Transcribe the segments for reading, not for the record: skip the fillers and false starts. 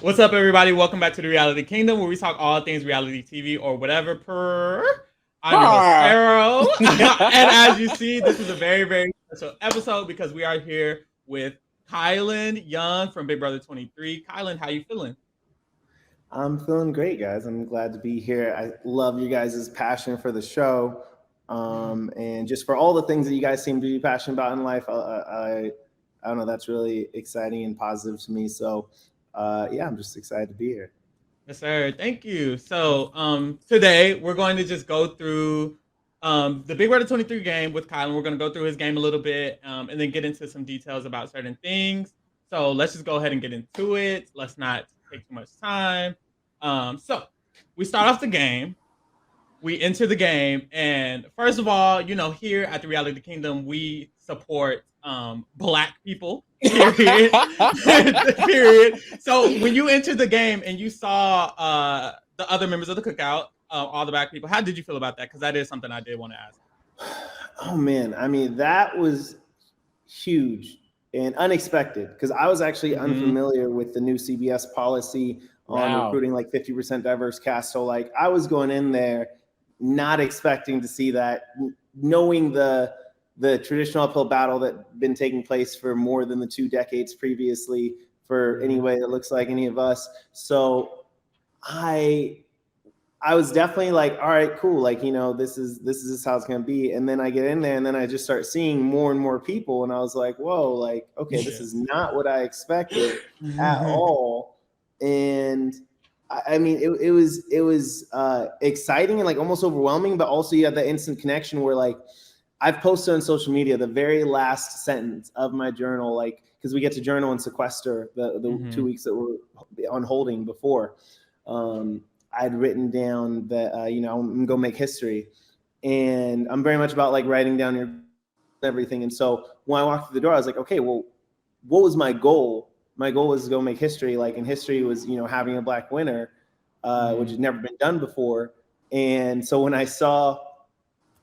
What's up, everybody? Welcome back to the Reality Kingdom, where we talk all things reality TV or whatever. I'm your host, Pharaoh. And as you see, this is a very, very special episode because we are here with Kyland Young from Big Brother 23. Kyland, how you feeling? I'm feeling great, guys. I'm glad to be here. I love you guys' passion for the show, and just for all the things that you guys seem to be passionate about in life. I don't know. That's really exciting and positive to me. So, yeah, I'm just excited to be here. Yes, sir. Thank you. So, today we're going to just go through the Big Brother 23 game with Kylan. We're going to go through his game a little bit, and then get into some details about certain things. So let's just go ahead and get into it. Let's not take too much time. So we start off the game. We enter the game, and first of all, here at the Reality Kingdom, we support Black people. Period. Period. So when you entered the game and you saw the other members of the cookout, all the Black people, how did you feel about that? Because that is something I did want to ask. Oh man, I mean that was huge and unexpected because I was actually unfamiliar with the new CBS policy on recruiting like 50% diverse cast. So like I was going in there not expecting to see that, knowing the traditional uphill battle that been taking place for more than the 2 decades previously for anybody that looks like any of us. So I was definitely like, all right, cool. Like, this is how it's going to be. And then I get in there and then I just start seeing more and more people. And I was like, whoa, like, okay, this is not what I expected at all. And I mean, it was exciting and like almost overwhelming, but also you have that instant connection where like I've posted on social media the very last sentence of my journal, like because we get to journal and sequester the 2 weeks that were on holding before. I'd written down that I'm gonna go make history, and I'm very much about like writing down your everything. And so when I walked through the door, I was like, okay, well, what was my goal? My goal was to go make history. Like, and history was, having a Black winner, which had never been done before. And so when I saw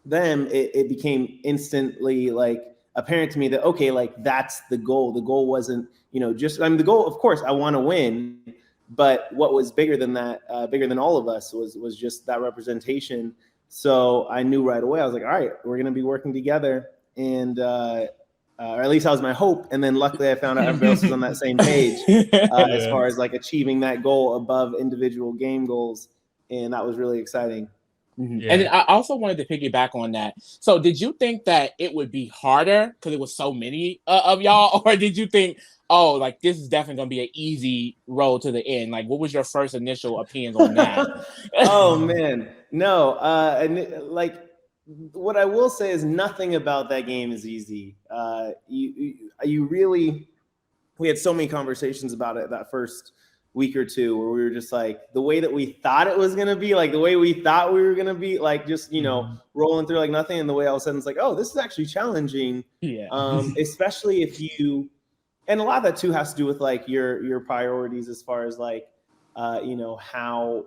them, it became instantly like apparent to me that, okay, like that's the goal. The goal wasn't, the goal, of course, I want to win. But what was bigger than that, bigger than all of us was just that representation. So I knew right away, I was like, all right, we're going to be working together. And, or at least that was my hope. And then luckily I found out everybody else was on that same page as far as like achieving that goal above individual game goals. And that was really exciting. Yeah. And I also wanted to piggyback on that. So did you think that it would be harder because it was so many of y'all? Or did you think, oh, like this is definitely going to be an easy road to the end? Like what was your first initial opinions on that? Oh, man. No. And like, what I will say is nothing about that game is easy. You really, we had so many conversations about it that first week or two where we were just like the way that we thought it was going to be, like the way we thought we were going to be, like just, rolling through like nothing. And the way all of a sudden it's like, oh, this is actually challenging. Yeah. Especially if you, and a lot of that too has to do with like your priorities as far as like, how,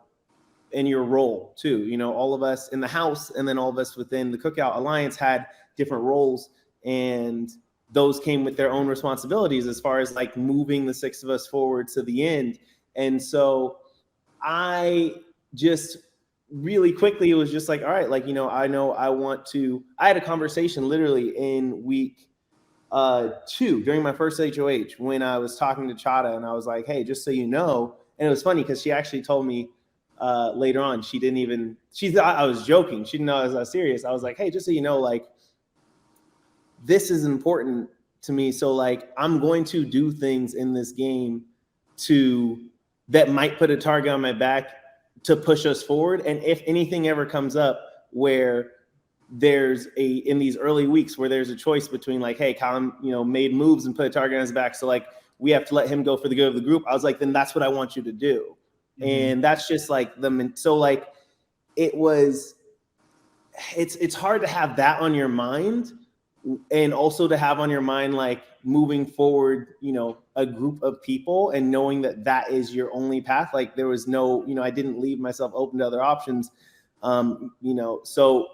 in your role too, all of us in the house and then all of us within the Cookout Alliance had different roles, and those came with their own responsibilities as far as like moving the 6 of us forward to the end. And so I just really quickly, it was just like, all right, like, I had a conversation literally in week 2 during my first HOH when I was talking to Chada, and I was like, hey, just so you know, and it was funny because she actually told me later on, she thought I was joking. She didn't know I was that serious. I was like, hey, just so you know, like, this is important to me. So like, I'm going to do things in this game that might put a target on my back to push us forward. And if anything ever comes up where there's in these early weeks where there's a choice between like, hey, Colin, made moves and put a target on his back, so like we have to let him go for the good of the group. I was like, then that's what I want you to do. And that's just like so like it's hard to have that on your mind, and also to have on your mind like moving forward, a group of people and knowing that is your only path. Like there was no, I didn't leave myself open to other options. So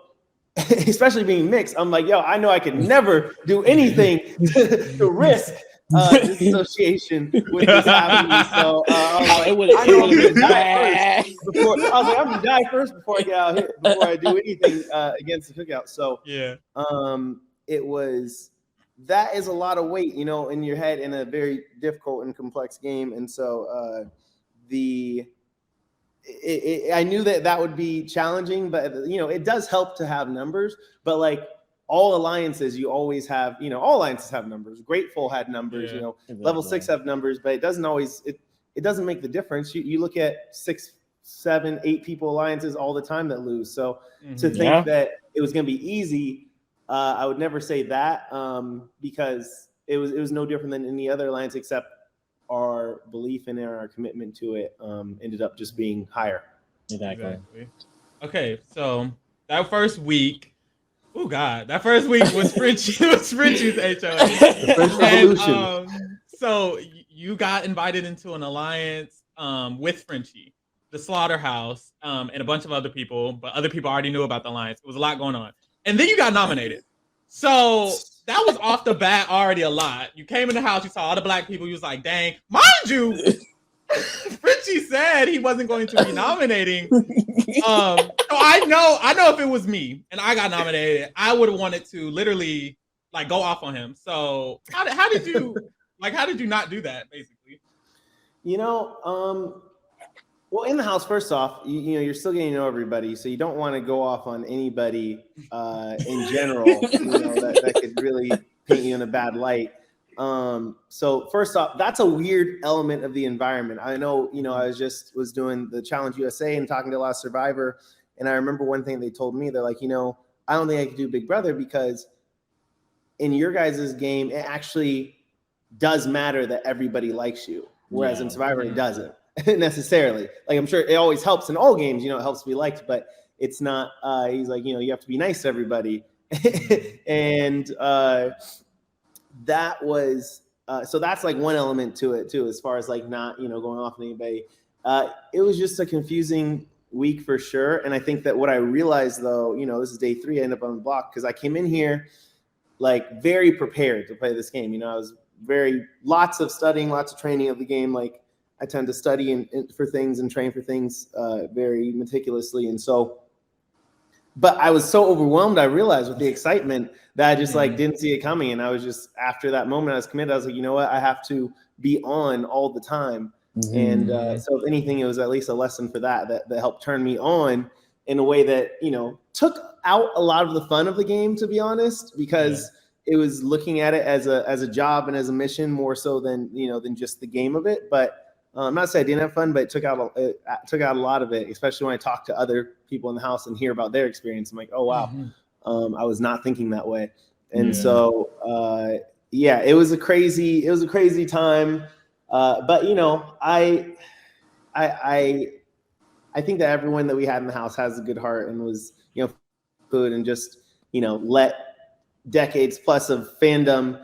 especially being mixed, I'm like, yo, I know I could never do anything to risk disassociation with this happening. So I was like, it would have been bad. I was like, I'm gonna die first before I get out here, before I do anything against the cookout. So yeah, it was, that is a lot of weight, you know, in your head in a very difficult and complex game. And so I knew that would be challenging, but you know, it does help to have numbers. But like all alliances, you always have, you know, all alliances have numbers. Grateful had numbers, you know, exactly. Level 6 have numbers, but it doesn't always, it doesn't make the difference. You look at 6, 7, 8 people alliances all the time that lose. So to think that it was going to be easy, I would never say that, because it was no different than any other alliance, except our belief in it, our commitment to it ended up just being higher. Exactly. Okay, so that first week, oh God, that first week was Frenchie's HOA. The French Revolution. So you got invited into an alliance with Frenchie, the Slaughterhouse, and a bunch of other people, but other people already knew about the alliance. It was a lot going on. And then you got nominated. So that was off the bat already a lot. You came in the house, you saw all the black people, you was like, dang, mind you, Frenchie said he wasn't going to be nominating. So I know if it was me and I got nominated, I would have wanted to literally like go off on him. So how did you not do that, basically? You know, well, in the house, first off, you know, you're still getting to know everybody, so you don't want to go off on anybody in general. You know, that could really paint you in a bad light. So first off, that's a weird element of the environment. I know, you know, I was doing the Challenge USA and talking to a lot of Survivor, and I remember one thing they told me. They're like, you know, I don't think I could do Big Brother because in your guys' game, it actually does matter that everybody likes you, whereas in Survivor, it doesn't. Necessarily. Like, I'm sure it always helps in all games, you know, it helps to be liked, but it's not, he's like, you know, you have to be nice to everybody. And that was, so that's like one element to it too, as far as like not, you know, going off on anybody. It was just a confusing week for sure. And I think that what I realized though, you know, this is day 3, I ended up on the block because I came in here like very prepared to play this game. You know, I was lots of studying, lots of training of the game. Like, I tend to study for things and train for things very meticulously. And so, but I was so overwhelmed, I realized with the excitement that I just like didn't see it coming. And I was just, after that moment, I was committed. I was like, you know what? I have to be on all the time. And so if anything, it was at least a lesson for that helped turn me on in a way that, you know, took out a lot of the fun of the game, to be honest, because it was looking at it as a job and as a mission more so than, you know, than just the game of it. But I'm not saying I didn't have fun, but it took out a lot of it, especially when I talk to other people in the house and hear about their experience. I'm like, oh, wow, I was not thinking that way. And so, it was a crazy time. But, you know, I think that everyone that we had in the house has a good heart and was, you know, good and just, you know, let decades plus of fandom,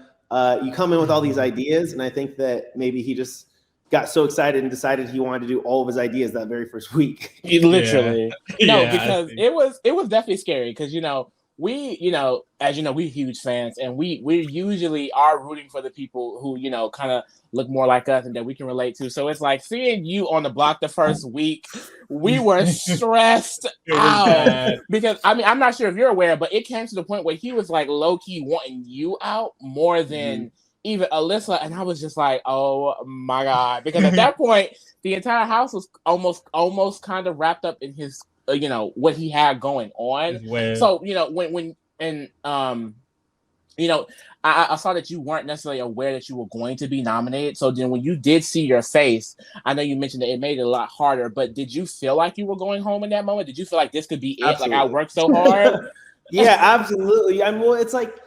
you come in with all these ideas. And I think that maybe he just got so excited and decided he wanted to do all of his ideas that very first week. Literally. No, because it was definitely scary because, you know, we, you know, as you know, we're huge fans and we usually are rooting for the people who, you know, kind of look more like us and that we can relate to. So it's like seeing you on the block the first week, we were stressed out because, I mean, I'm not sure if you're aware, but it came to the point where he was like low-key wanting you out more than even Alyssa, and I was just like, oh my God. Because at that point, the entire house was almost kind of wrapped up in his, you know, what he had going on. So, you know, when you know, I saw that you weren't necessarily aware that you were going to be nominated. So then when you did see your face, I know you mentioned that it made it a lot harder, but did you feel like you were going home in that moment? Did you feel like this could be it? Absolutely. Like, I worked so hard? Yeah, absolutely. Well, it's like,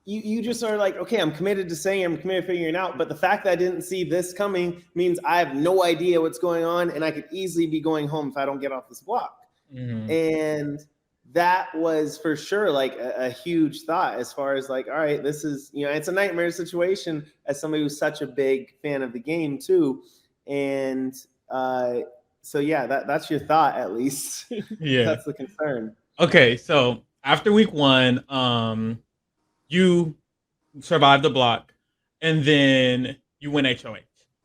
you just are like, okay, I'm committed to saying, I'm committed to figuring it out. But the fact that I didn't see this coming means I have no idea what's going on. And I could easily be going home if I don't get off this block. And that was for sure like a huge thought as far as like, all right, this is, you know, it's a nightmare situation as somebody who's such a big fan of the game too. And so, yeah, that's your thought, at least. Yeah. That's the concern. Okay. So after week 1, you survived the block. and then you win HOH.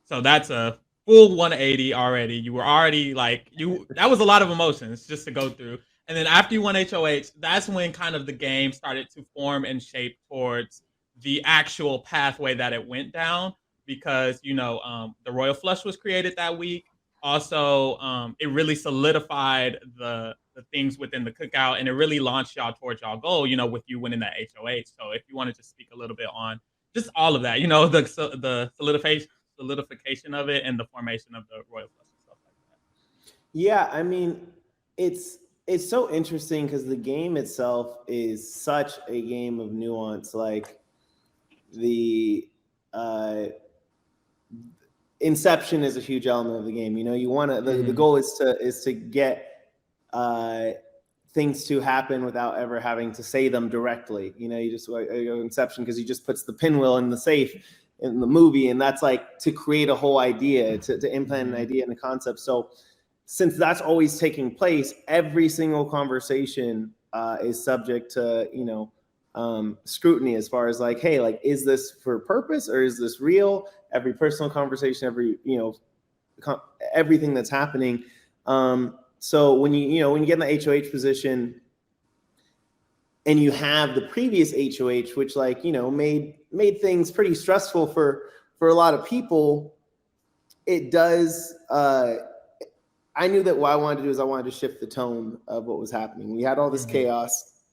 So that's a full 180 already. You were already like that was a lot of emotions just to go through. And then after you won HOH, that's when kind of the game started to form and shape towards the actual pathway that it went down because the Royal Flush was created that week. Also, it really solidified the things within the cookout, and it really launched y'all towards y'all goal. With you winning that HOH. So if you want to just speak a little bit on just all of that, the solidification of it and the formation of the Royal Flush and stuff like that. Yeah, I mean, it's so interesting because the game itself is such a game of nuance. Like the inception is a huge element of the game. You want to the goal is to get things to happen without ever having to say them directly. You just inception because he just puts the pinwheel in the safe in the movie, and that's like to create a whole idea, to implant an idea and a concept. So since that's always taking place, every single conversation is subject to scrutiny as far as like, hey, like, is this for purpose or is this real? Every personal conversation, every everything that's happening. So when you get in the HOH position and you have the previous HOH, which made things pretty stressful for a lot of people, it does. I knew that what I wanted to do is I wanted to shift the tone of what was happening. We had all this chaos,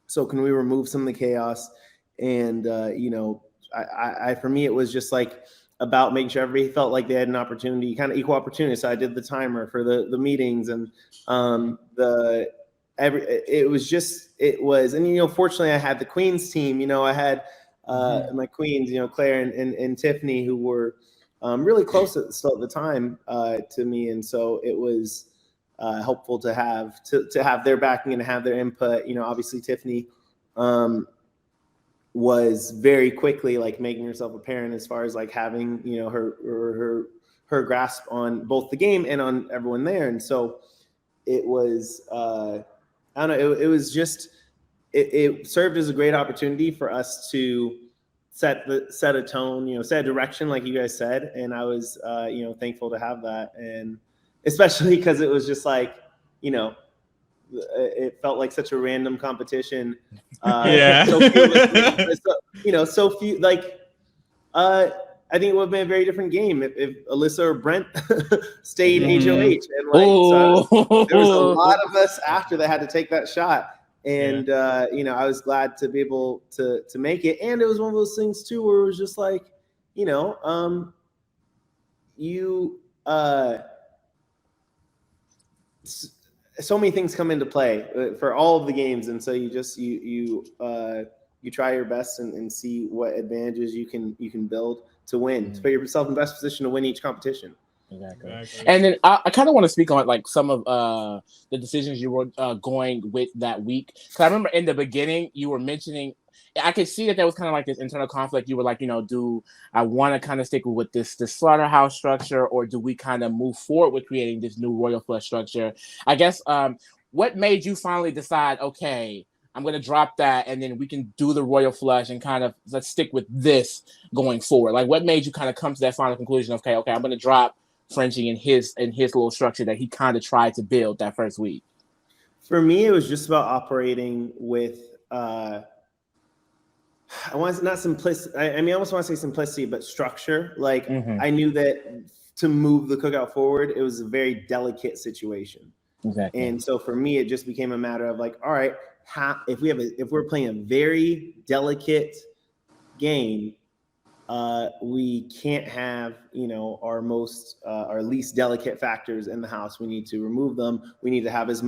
so can we remove some of the chaos? And I for me it was just like about making sure everybody felt like they had an opportunity, kind of equal opportunity. So I did the timer for the meetings and fortunately I had the Queens team. I had my queens, Claire and Tiffany, who were really close at the time to me, and so it was helpful to have their backing and to have their input. Obviously Tiffany was very quickly like making herself apparent as far as like having her grasp on both the game and on everyone there, and so it was I don't know, it was just it served as a great opportunity for us to set a tone, set a direction, like you guys said, and I was thankful to have that, and especially because it was just like it felt like such a random competition. Yeah. So few, like I think it would have been a very different game if Alyssa or Brent stayed HOH, and so there was a lot of us after that had to take that shot. And I was glad to be able to make it. And it was one of those things too where it was just like, so many things come into play for all of the games, and so you just you try your best and see what advantages you can build to win, to put yourself in the best position to win each competition. Exactly. And then I kind of want to speak on like some of the decisions you were going with that week, because I remember in the beginning you were mentioning, I could see that there was kind of like this internal conflict. You were like, do I want to kind of stick with this slaughterhouse structure, or do we kind of move forward with creating this new Royal Flush structure? I guess what made you finally decide, okay, I'm going to drop that and then we can do the Royal Flush and kind of let's stick with this going forward? Like, what made you kind of come to that final conclusion of, okay, I'm going to drop Frenchie and his little structure that he kind of tried to build that first week? For me, it was just about operating with I want not simplicity. I almost want to say simplicity, but structure. Like I knew that to move the cookout forward, it was a very delicate situation. Exactly. And so for me, it just became a matter of like, all right, if we're playing a very delicate game, we can't have our least delicate factors in the house. We need to remove them. We need to have as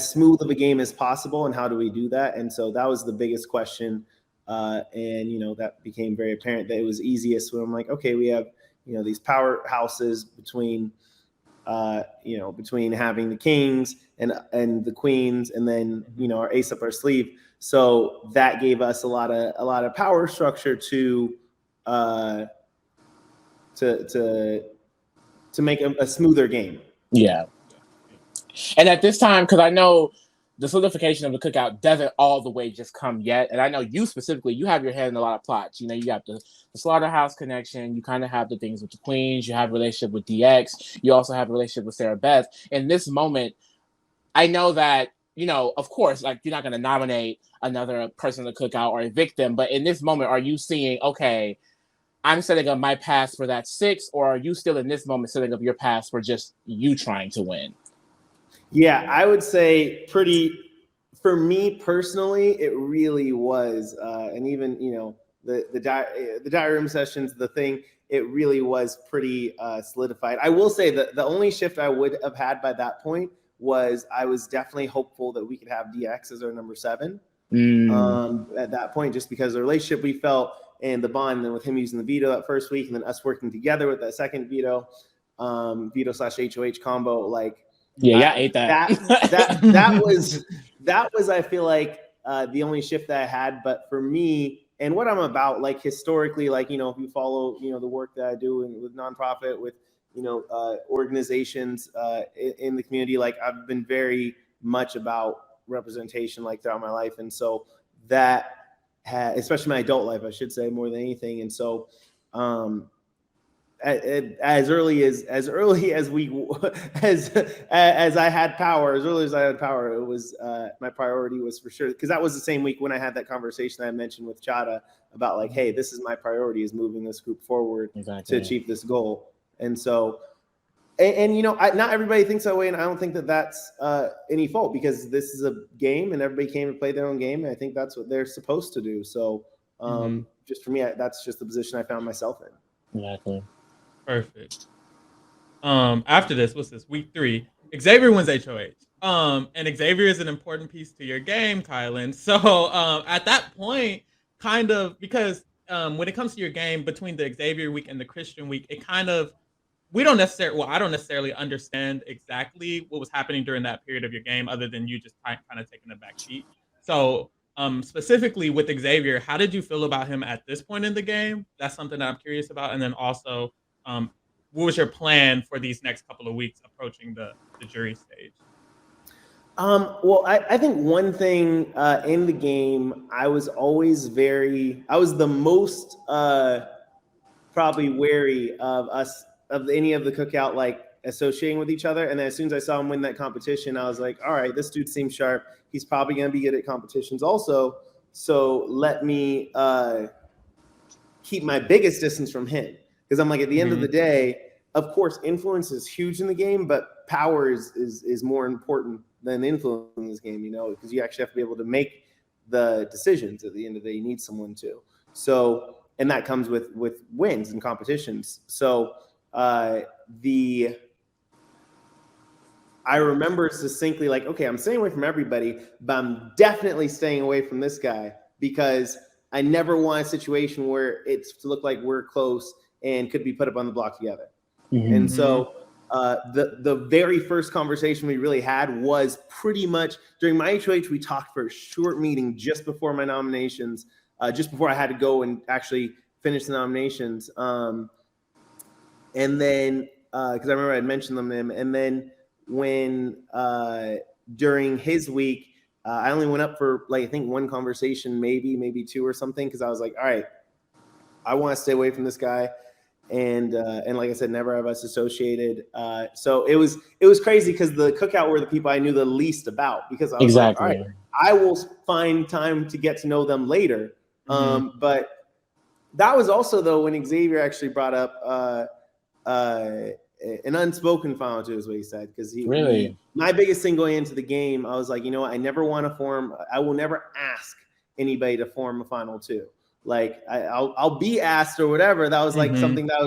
smooth of a game as possible. And how do we do that? And so that was the biggest question. And that became very apparent that it was easiest when I'm like, okay, we have these powerhouses between having the kings and the queens, and then our ace up our sleeve. So that gave us a lot of power structure to make a smoother game. Yeah. And at this time, because I know the solidification of the cookout doesn't all the way just come yet. And I know you specifically, you have your hand in a lot of plots. You know, you got the Slaughterhouse connection. You kind of have the things with the Queens. You have a relationship with DX. You also have a relationship with Sarah Beth. In this moment, I know that, you know, of course, like you're not going to nominate another person to cookout or evict them. But in this moment, are you seeing, okay, I'm setting up my pass for that 6, or are you still in this moment setting up your pass for just you trying to win? Yeah, I would say for me personally, it really was, and even, you know, the diary room sessions, the thing, it really was pretty solidified. I will say that the only shift I would have had by that point was I was definitely hopeful that we could have DX as our number 7 at that point, just because of the relationship we felt and the bond, and then with him using the veto that first week, and then us working together with that second veto /HOH combo, like. Yeah, I ate that. That was I feel like the only shift that I had. But for me and what I'm about, like historically, like, you know, if you follow, you know, the work that I do with nonprofit, with, you know, organizations in the community, like I've been very much about representation like throughout my life, and so that especially my adult life, I should say, more than anything. And so as early as I had power, it was my priority was for sure, because that was the same week when I had that conversation that I mentioned with Chada about like, hey, this is my priority, is moving this group forward to achieve this goal. And so, and you know, not everybody thinks that way, and I don't think that that's any fault, because this is a game and everybody came and played their own game, and I think that's what they're supposed to do. So just for me, that's just the position I found myself in. Exactly. Perfect. After this, what's this? Week 3. Xavier wins HOH. And Xavier is an important piece to your game, Kyland. So at that point, kind of, because when it comes to your game between the Xavier week and the Christian week, it kind of, I don't necessarily understand exactly what was happening during that period of your game, other than you just kind of taking a back seat. So specifically with Xavier, how did you feel about him at this point in the game? That's something that I'm curious about. And then also, what was your plan for these next couple of weeks approaching the jury stage? Well, I think one thing in the game, I was the most probably wary of any of the cookout, like associating with each other. And then as soon as I saw him win that competition, I was like, all right, this dude seems sharp. He's probably going to be good at competitions also. So let me keep my biggest distance from him. Because I'm like, at the end of the day, of course, influence is huge in the game, but power is more important than influence in this game, you know, because you actually have to be able to make the decisions at the end of the day. You need someone to. So, and that comes with wins and competitions. So I remember succinctly, like, okay, I'm staying away from everybody, but I'm definitely staying away from this guy, because I never want a situation where it's to look like we're close and could be put up on the block together. And so the very first conversation we really had was pretty much during my HOH. We talked for a short meeting just before my nominations, just before I had to go and actually finish the nominations. And then, because I remember I had mentioned them to him, and then when during his week, I only went up for like, I think one conversation, maybe 2 or something, because I was like, all right, I want to stay away from this guy. And like I said, never have us associated. So it was crazy, because the cookout were the people I knew the least about, because I was like, all right, I will find time to get to know them later. But that was also, though, when Xavier actually brought up an unspoken final two, is what he said, because my biggest thing going into the game, I was like, you know what, I will never ask anybody to form a final two. Like I'll be asked or whatever. That was like something that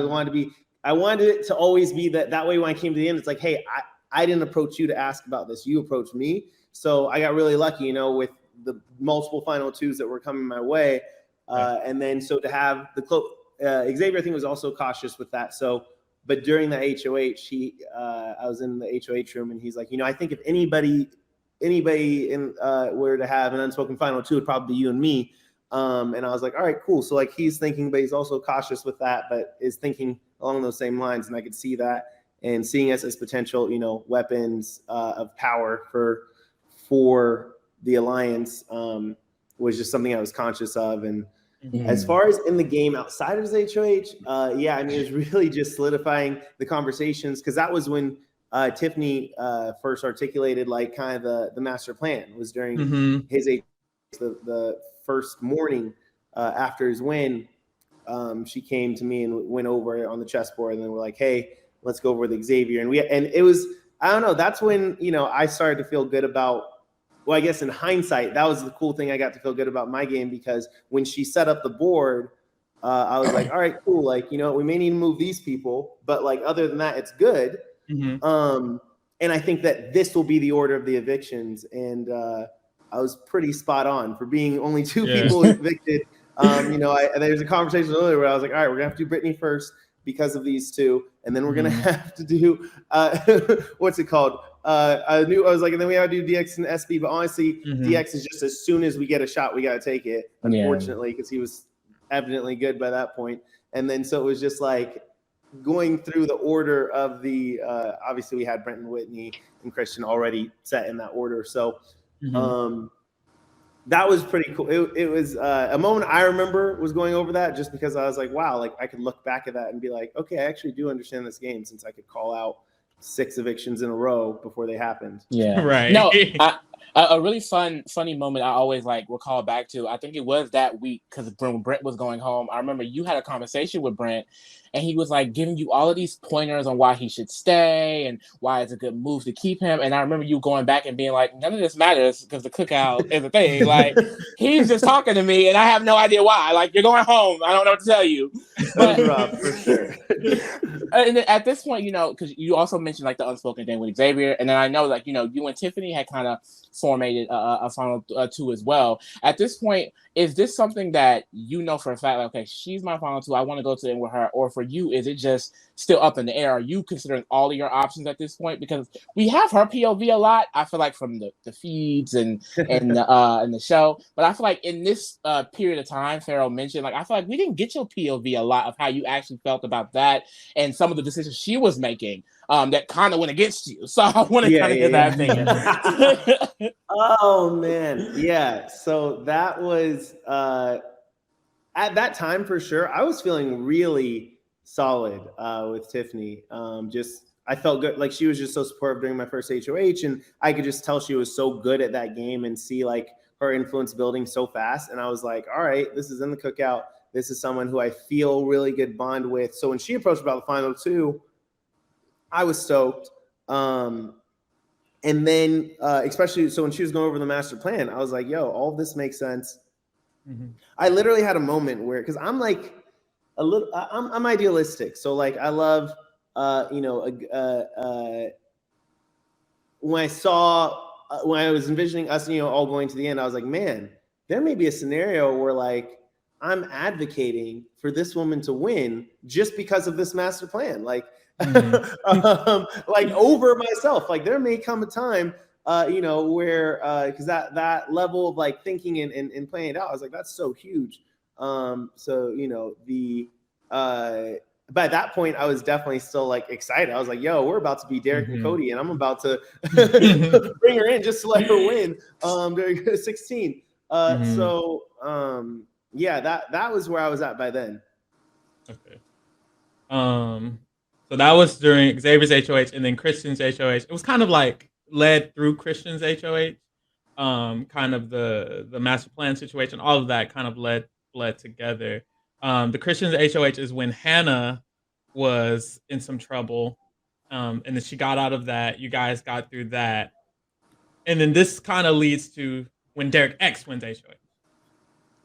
I wanted it to always be that way. When I came to the end, it's like, hey, I didn't approach you to ask about this. You approached me. So I got really lucky, you know, with the multiple final twos that were coming my way. And then, so to have Xavier, I think, was also cautious with that. So, but during the HOH, I was in the HOH room, and he's like, you know, I think if anybody were to have an unspoken final two, it'd probably be you and me. And I was like, all right, cool. So like, he's thinking, but he's also cautious with that, but is thinking along those same lines. And I could see that, and seeing us as potential, you know, weapons of power for the alliance was just something I was conscious of. And Mm-hmm. as far as in the game outside of his HOH, yeah, I mean, it was really just solidifying the conversations, because that was when Tiffany first articulated like kind of the master plan was during his the first morning after his win. She came to me and went over on the chessboard, and then we're like, hey, let's go over with Xavier. And it was, I don't know, that's when, you know, I started to feel good about, well, I guess in hindsight, that was the cool thing. I got to feel good about my game, because when she set up the board, I was like, all right, cool. Like, you know, we may need to move these people, but like, other than that, it's good. And I think that this will be the order of the evictions. And I was pretty spot on for being only 2 people evicted. You know, there's a conversation earlier where I was like, all right, we're gonna have to do Brittany first because of these 2, and then we're gonna have to do what's it called? I was like, and then we have to do DX and SB, but honestly, DX is just, as soon as we get a shot, we gotta take it, unfortunately, because he was evidently good by that point. And then so it was just like going through the order of the obviously we had Brenton, Whitney, and Christian already set in that order. So that was pretty cool. It was a moment I remember was going over that, just because I was like, wow, like I could look back at that and be like, okay, I actually do understand this game, since I could call out 6 evictions in a row before they happened. Yeah, right. No, a really funny moment I always like recall back to. I think it was that week, because when Brent was going home, I remember you had a conversation with Brent, and he was like giving you all of these pointers on why he should stay and why it's a good move to keep him. And I remember you going back and being like, none of this matters, because the cookout is a thing. Like, he's just talking to me, and I have no idea why. Like, you're going home. I don't know what to tell you. But rough, for sure. And then at this point, you know, because you also mentioned like the unspoken thing with Xavier, and then I know, like, you know, you and Tiffany had kind of formated a final 2 as well. At this point, is this something that you know for a fact, like, okay, she's my final 2, I want to go to the end with her, or for you, is it just still up in the air? Are you considering all of your options at this point? Because we have her POV a lot, I feel like, from the feeds and the show, but I feel like in this period of time, Pharaoh mentioned, like, I feel like we didn't get your POV a lot of how you actually felt about that and some of the decisions she was making that kind of went against you. So I want to kind of get that opinion. Oh man, yeah. So that was at that time, for sure, I was feeling really solid with Tiffany. I felt good. Like, she was just so supportive during my first HOH, and I could just tell she was so good at that game and see like her influence building so fast. And I was like, all right, this is in the cookout. This is someone who I feel really good bond with. So when she approached about the final 2, I was stoked. And then especially, so when she was going over the master plan, I was like, yo, all this makes sense. I literally had a moment where, because I'm like I'm idealistic. So like, I love, you know, when I was envisioning us, you know, all going to the end, I was like, man, there may be a scenario where like I'm advocating for this woman to win just because of this master plan. Like, like over myself. Like, there may come a time, you know, where because that level of like thinking and playing it out, I was like, that's so huge. So, you know, by that point, I was definitely still like excited. I was like, yo, we're about to be Derek and Cody, and I'm about to bring her in just to let her win during 16. So yeah, that was where I was at by then. Okay. So that was during Xavier's HOH, and then Christian's HOH. It was kind of like led through Christian's HOH. Kind of the master plan situation, all of that kind of bled together. The Christian's HOH is when Hannah was in some trouble, and then she got out of that. You guys got through that, and then this kind of leads to when Derek X wins HOH,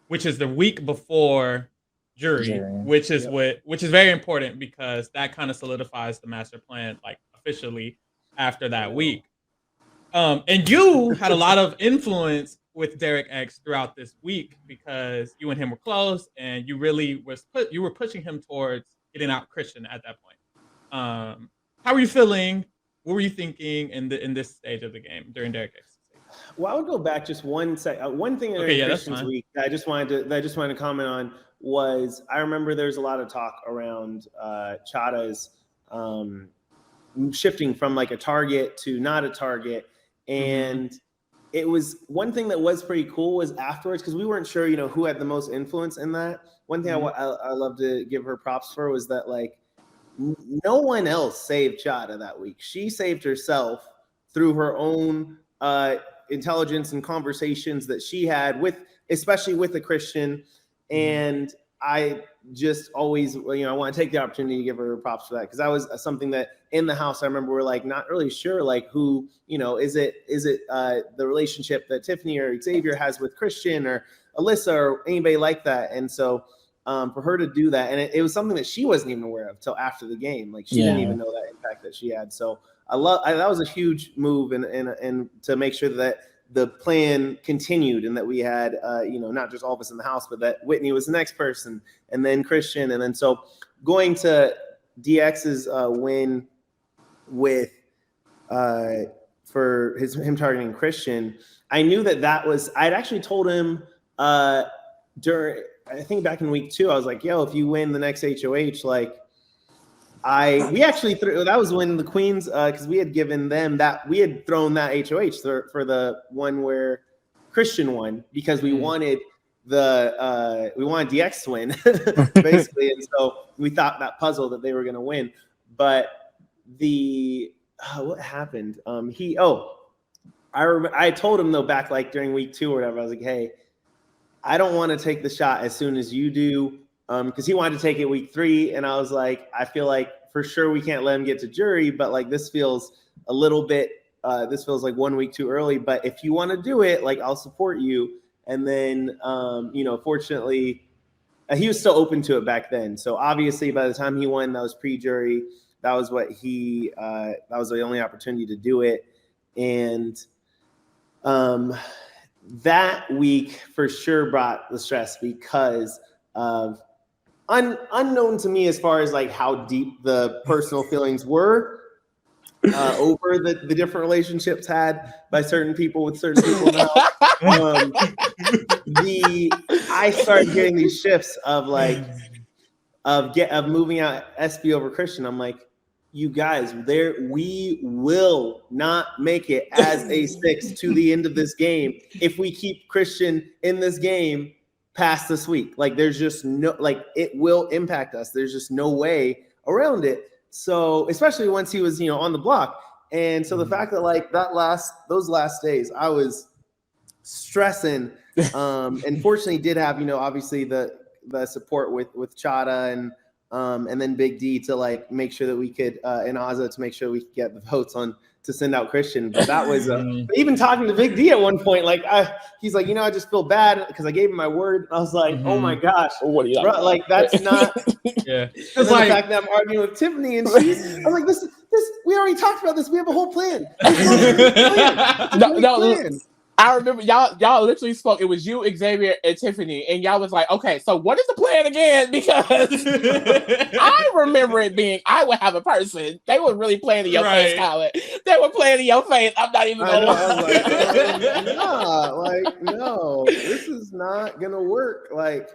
which is the week before jury, which is very important, because that kind of solidifies the master plan like officially after that week. And you had a lot of influence with Derek X throughout this week, because you and him were close, and you really you were pushing him towards getting out Christian at that point. How were you feeling? What were you thinking in this stage of the game during Derek X? Well, I would go back just one second. One thing in Christian's week that I just wanted to comment on was, I remember there's a lot of talk around Chada's shifting from like a target to not a target. And it was one thing that was pretty cool was afterwards, because we weren't sure, who had the most influence in that. One thing I love to give her props for was that, like, no one else saved Chada that week. She saved herself through her own intelligence and conversations that she had especially with a Christian. And I just always, I want to take the opportunity to give her props for that, because that was something that in the house I remember we're like not really sure, like who, is it the relationship that Tiffany or Xavier has with Christian or Alyssa or anybody like that. And so for her to do that, and it was something that she wasn't even aware of till after the game. Like she didn't even know that impact that she had. So that was a huge move, and to make sure that the plan continued and that we had, not just all of us in the house, but that Whitney was the next person, and then Christian, and then so going to DX's win with for him targeting Christian. I knew that was. I'd actually told him during. I think back in week 2, I was like, yo, if you win the next HOH, like we actually threw, that was when the Queens, because we had given them that, we had thrown that HOH for the one where Christian won, because we wanted DX to win basically. And so we thought that puzzle that they were going to win, but what happened? I told him though back like during week 2 or whatever, I was like, hey, I don't want to take the shot as soon as you do, because he wanted to take it week 3, and I was like, I feel like for sure we can't let him get to jury, but like this feels a little bit, this feels like 1 week too early. But if you want to do it, like I'll support you. And then, fortunately, he was still open to it back then. So obviously, by the time he won, that was pre-jury. That was what that was the only opportunity to do it, and that week for sure brought the stress because of unknown to me as far as like how deep the personal feelings were over the different relationships had by certain people with certain people now. I started getting these shifts of like of moving out SB over Christian. I'm like, you guys, we will not make it as a 6 to the end of this game if we keep Christian in this game past this week. Like, there's just no, like, it will impact us. There's just no way around it. So, especially once he was, on the block. And so the fact that like those last days, I was stressing, and fortunately did have, obviously the support with Chada and then Big D to like make sure that we could, and Azza to make sure we could get the votes on to send out Christian. But that was even talking to Big D at one point, like he's like, I just feel bad because I gave him my word. I was like, oh my gosh, what are you bro, like that's not. Yeah, it's like the fact that I'm arguing with Tiffany and I'm like, this. We already talked about this. We have a whole plan. No. I remember y'all literally spoke. It was you, Xavier, and Tiffany, and y'all was like, okay, so what is the plan again? Because I remember it being, I would have a person. They were really playing in your face, Kyland. They were playing in your face. I'm not even gonna lie. No, this is not gonna work. Like,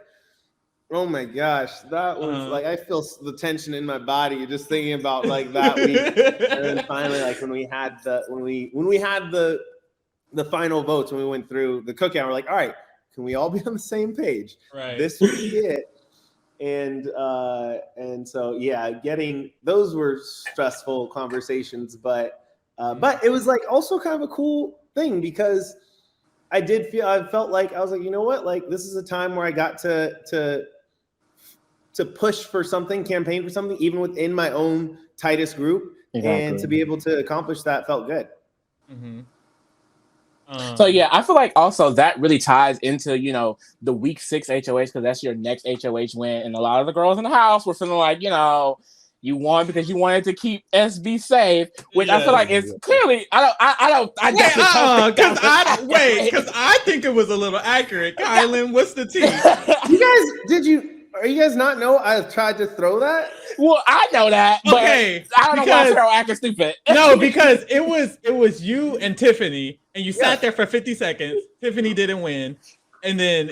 oh my gosh, that was like, I feel the tension in my body just thinking about like that week. And then finally, like when we had the final votes, when we went through the cookout, we're like, all right, can we all be on the same page? Right. This would be it. And so yeah, those were stressful conversations, but it was like also kind of a cool thing because I felt like I was like, you know what, like this is a time where I got to push for something, campaign for something, even within my own tightest group, and to be able to accomplish that felt good. Mm-hmm. So yeah, I feel like also that really ties into the week 6 HOH because that's your next HOH win, and a lot of the girls in the house were feeling like you won because you wanted to keep SB safe, which I feel like is clearly because I think it was a little accurate. Kyland, what's the tea? Are you guys not know I tried to throw that? Well, I know that, but okay, I don't know why Farrell acting stupid. No, because it was you and Tiffany, and you sat there for 50 seconds. Tiffany didn't win, and then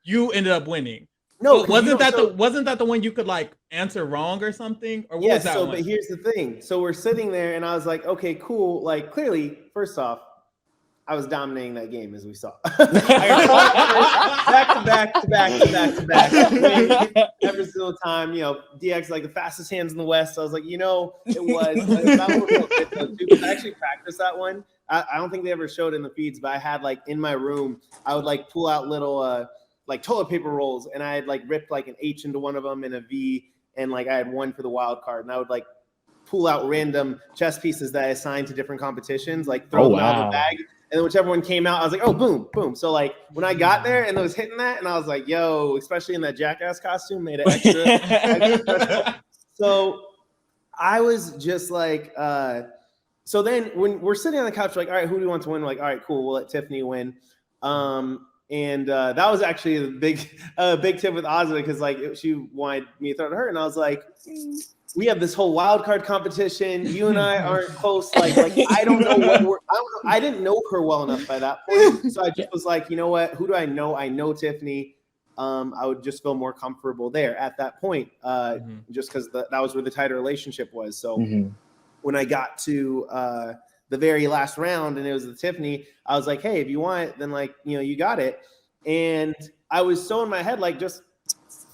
you ended up winning. No, wasn't that the one you could like answer wrong or something? Or what was that one? But here's the thing. So we're sitting there, and I was like, okay, cool. Like clearly, first off, I was dominating that game, as we saw. back to back. Every single time, DX like the fastest hands in the West. So I was like, it was. That one was good though, too, because I actually practiced that one. I don't think they ever showed in the feeds, but I had like in my room, I would like pull out little like toilet paper rolls, and I had like ripped like an H into one of them and a V, and like I had one for the wild card, and I would like pull out random chess pieces that I assigned to different competitions, like throw them out of the bag. And then whichever one came out, I was like, oh, boom, boom. So like when I got there and it was hitting that, and I was like, yo, especially in that Jackass costume, made it extra. So I was just like, so then when we're sitting on the couch, like, all right, who do we want to win? We're like, all right, cool, we'll let Tiffany win. And that was actually a big tip with Ozma, because like she wanted me to throw to her, and I was like, we have this whole wild card competition. You and I aren't close. Like I don't know I didn't know her well enough by that point. So I just was like, you know what? Who do I know? I know Tiffany. I would just feel more comfortable there at that point, just because that was where the tighter relationship was. So when I got to the very last round and it was the Tiffany, I was like, hey, if you want it, then like, you got it. And I was so in my head, like, just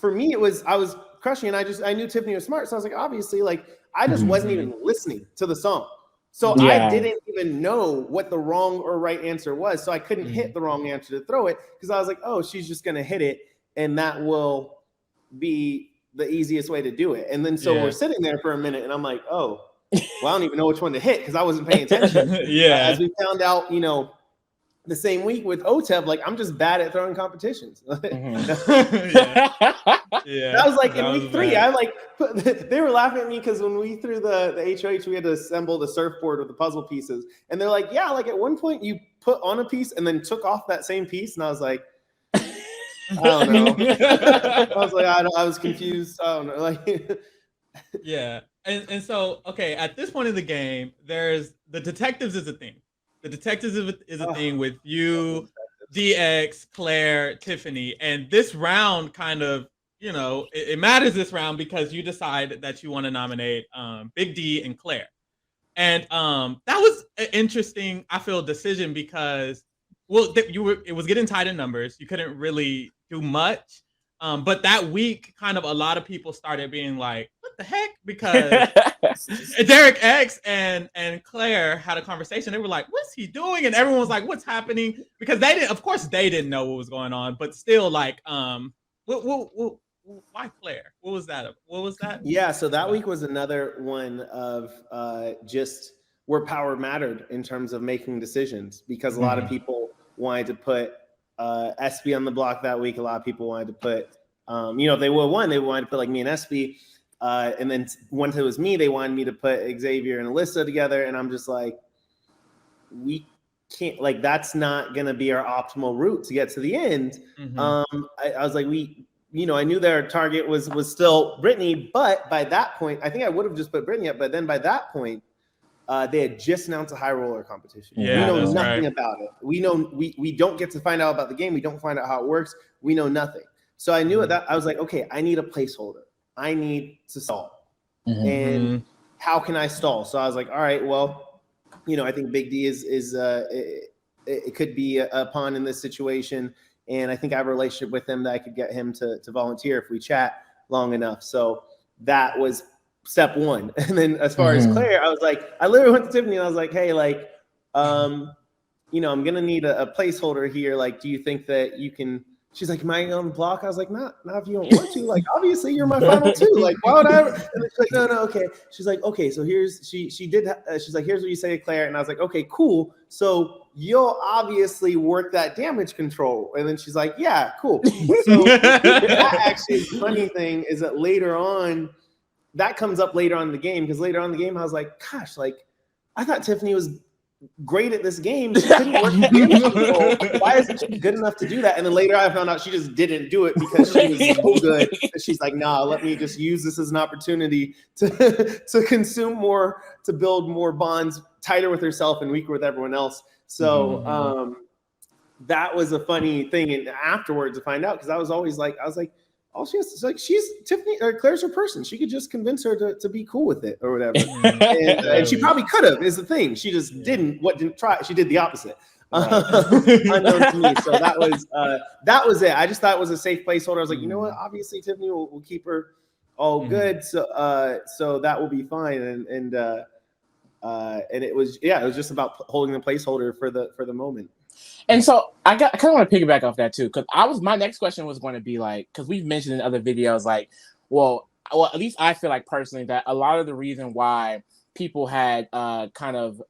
for me, I was crushing, and I knew Tiffany was smart. So I was like, obviously, like, I just wasn't even listening to the song. So I didn't even know what the wrong or right answer was. So I couldn't hit the wrong answer to throw it, because I was like, oh, she's just going to hit it, and that will be the easiest way to do it. And then so we're sitting there for a minute, and I'm like, oh, well, I don't even know which one to hit, because I wasn't paying attention. As we found out, the same week with OTEP, like, I'm just bad at throwing competitions. That was like in week 3. They were laughing at me because when we threw the HOH, we had to assemble the surfboard with the puzzle pieces. And they're like, yeah, like at one point you put on a piece and then took off that same piece. And I was like, I don't know. I was like, I was confused. I don't know. Like, yeah. And so, okay, at this point in the game, there's the detectives is a thing. The detectives is a thing with you, DX, Claire, Tiffany. And this round kind of, it matters this round because you decide that you want to nominate Big D and Claire. And that was an interesting, I feel, decision because, it was getting tight in numbers. You couldn't really do much. But that week, kind of a lot of people started being like, what the heck? Because Derek X and Claire had a conversation. They were like, what's he doing? And everyone was like, what's happening? Because they didn't know what was going on, but still like, why Claire? What was that? Yeah, so that week was another one of just where power mattered in terms of making decisions, because a lot of people wanted to put SB on the block that week. A lot of people wanted to put, if they would have won, they wanted to put like me and SB. And then once it was me, they wanted me to put Xavier and Alyssa together. And I'm just like, we can't, like, that's not going to be our optimal route to get to the end. I was like, I knew their target was still Brittany, but by that point, I think I would have just put Brittany up. But then by that point, they had just announced a high roller competition. Yeah, we know nothing about it. We know we don't get to find out about the game. We don't find out how it works. We know nothing. So I knew that I was like, okay, I need a placeholder. I need to stall. And how can I stall? So I was like, all right, well, I think Big D is it could be a pawn in this situation. And I think I have a relationship with him that I could get him to volunteer if we chat long enough. So that was step one. And then as far as Claire, I was like, I literally went to Tiffany and I was like, hey, like, I'm going to need a placeholder here. Like, do you think that you can, she's like, am I on the block? I was like, not if you don't want to. Like, obviously you're my final two. Like, why would I ever? And she's like, no, okay. She's like, okay, so she's like, here's what you say to Claire. And I was like, okay, cool. So you'll obviously work that damage control. And then she's like, yeah, cool. So that actually, the funny thing is that later on, that comes up later on in the game, because later on in the game, I was like, gosh, like, I thought Tiffany was great at this game. She couldn't work the damage control. Why isn't she good enough to do that? And then later I found out she just didn't do it because she was so good. And she's like, nah, let me just use this as an opportunity to consume more, to build more bonds, tighter with herself and weaker with everyone else. So that was a funny thing. And afterwards to find out, because I was like, all she has to, like, she's Tiffany or Claire's her person. She could just convince her to be cool with it or whatever. And she probably could have, is the thing. She just didn't try. She did the opposite. unknown to me. So that was it. I just thought it was a safe placeholder. I was like, you know what? Obviously, Tiffany will keep her all good. So that will be fine. And it was just about holding the placeholder for the moment. And so I kind of want to piggyback off that too, because my next question was going to be like, because we've mentioned in other videos, like, well, at least I feel like personally that a lot of the reason why people had kind of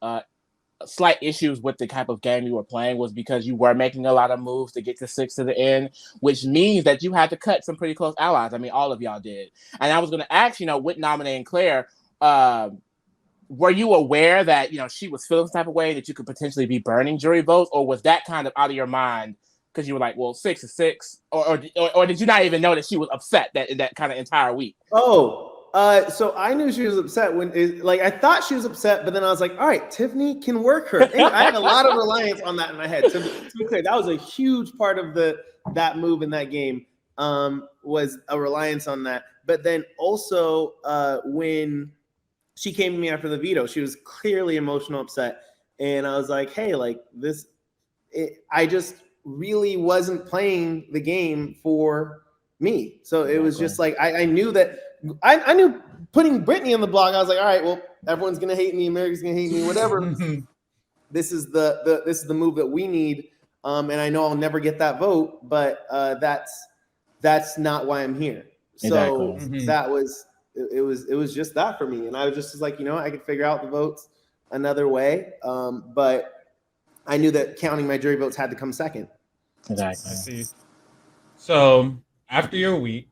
slight issues with the type of game you were playing was because you were making a lot of moves to get to 6 to the end, which means that you had to cut some pretty close allies. I mean, all of y'all did. And I was going to ask, with nominating Claire, were you aware that, she was feeling some type of way that you could potentially be burning jury votes, or was that kind of out of your mind because you were like, well, 6 is 6, or did you not even know that she was upset that kind of entire week? So I knew she was upset I thought she was upset, but then I was like, all right, Tiffany can work her. And I had a lot of reliance on that in my head. To be clear, that was a huge part of that move in that game, was a reliance on that. But then also when she came to me after the veto, she was clearly emotional upset. And I was like, hey, I just really wasn't playing the game for me. So it was just like, I knew that I knew putting Brittany on the block, I was like, all right, well, everyone's going to hate me. America's going to hate me, whatever. This is the move that we need. And I know I'll never get that vote, but that's not why I'm here. So that was, it was just that for me. And I was just like, I could figure out the votes another way. But I knew that counting my jury votes had to come second. Exactly. I see. So after your week,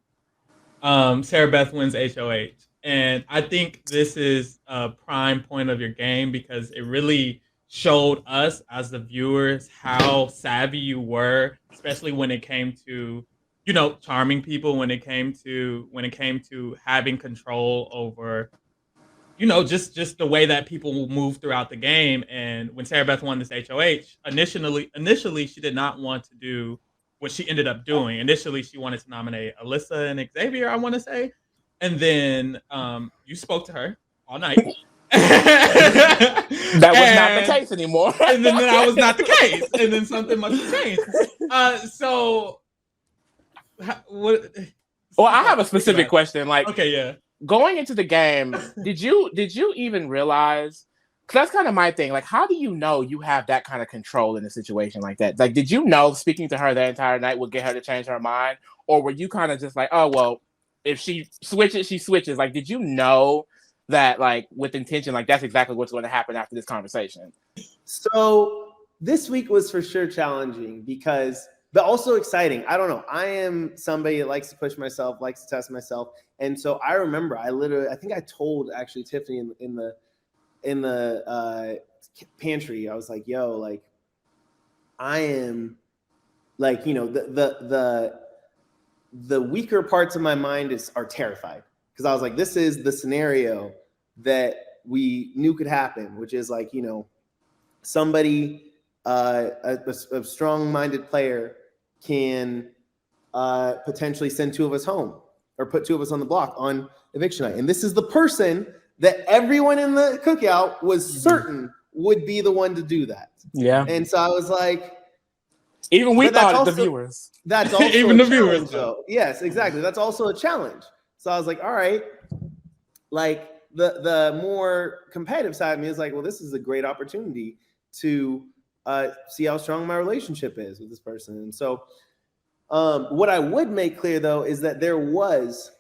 Sarah Beth wins HOH. And I think this is a prime point of your game because it really showed us as the viewers how savvy you were, especially when it came to, charming people, when it came to having control over, just the way that people will move throughout the game. And when Sarah Beth won this HOH, initially she did not want to do what she ended up doing. Initially, she wanted to nominate Alyssa and Xavier, I want to say. And then you spoke to her all night. That was not the case anymore. And then that was not the case. And then something must have changed. Well, I have a specific question. Okay, yeah. Going into the game, did you even realize? Because that's kind of my thing. Like, how do you know you have that kind of control in a situation like that? Like, did you know speaking to her that entire night would get her to change her mind? Or were you kind of just like, oh, well, if she switches, she switches? Like, did you know that, like, with intention, like, that's exactly what's going to happen after this conversation? So this week was for sure challenging but also exciting. I don't know. I am somebody that likes to push myself, likes to test myself. And so I remember I think I told actually Tiffany in the pantry, I was like, yo, like, I am like, the weaker parts of my mind are terrified. Cause I was like, this is the scenario that we knew could happen, which is like, somebody, a strong-minded player can potentially send 2 of us home or put 2 of us on the block on eviction night. And this is the person that everyone in the cookout was certain would be the one to do that. Yeah. And so I was like, even we thought the viewers. That's also even the viewers, though. Yes, exactly. That's also a challenge. So I was like, all right, like the more competitive side of me is like, well, this is a great opportunity to see how strong my relationship is with this person. And so what I would make clear, though, is that there was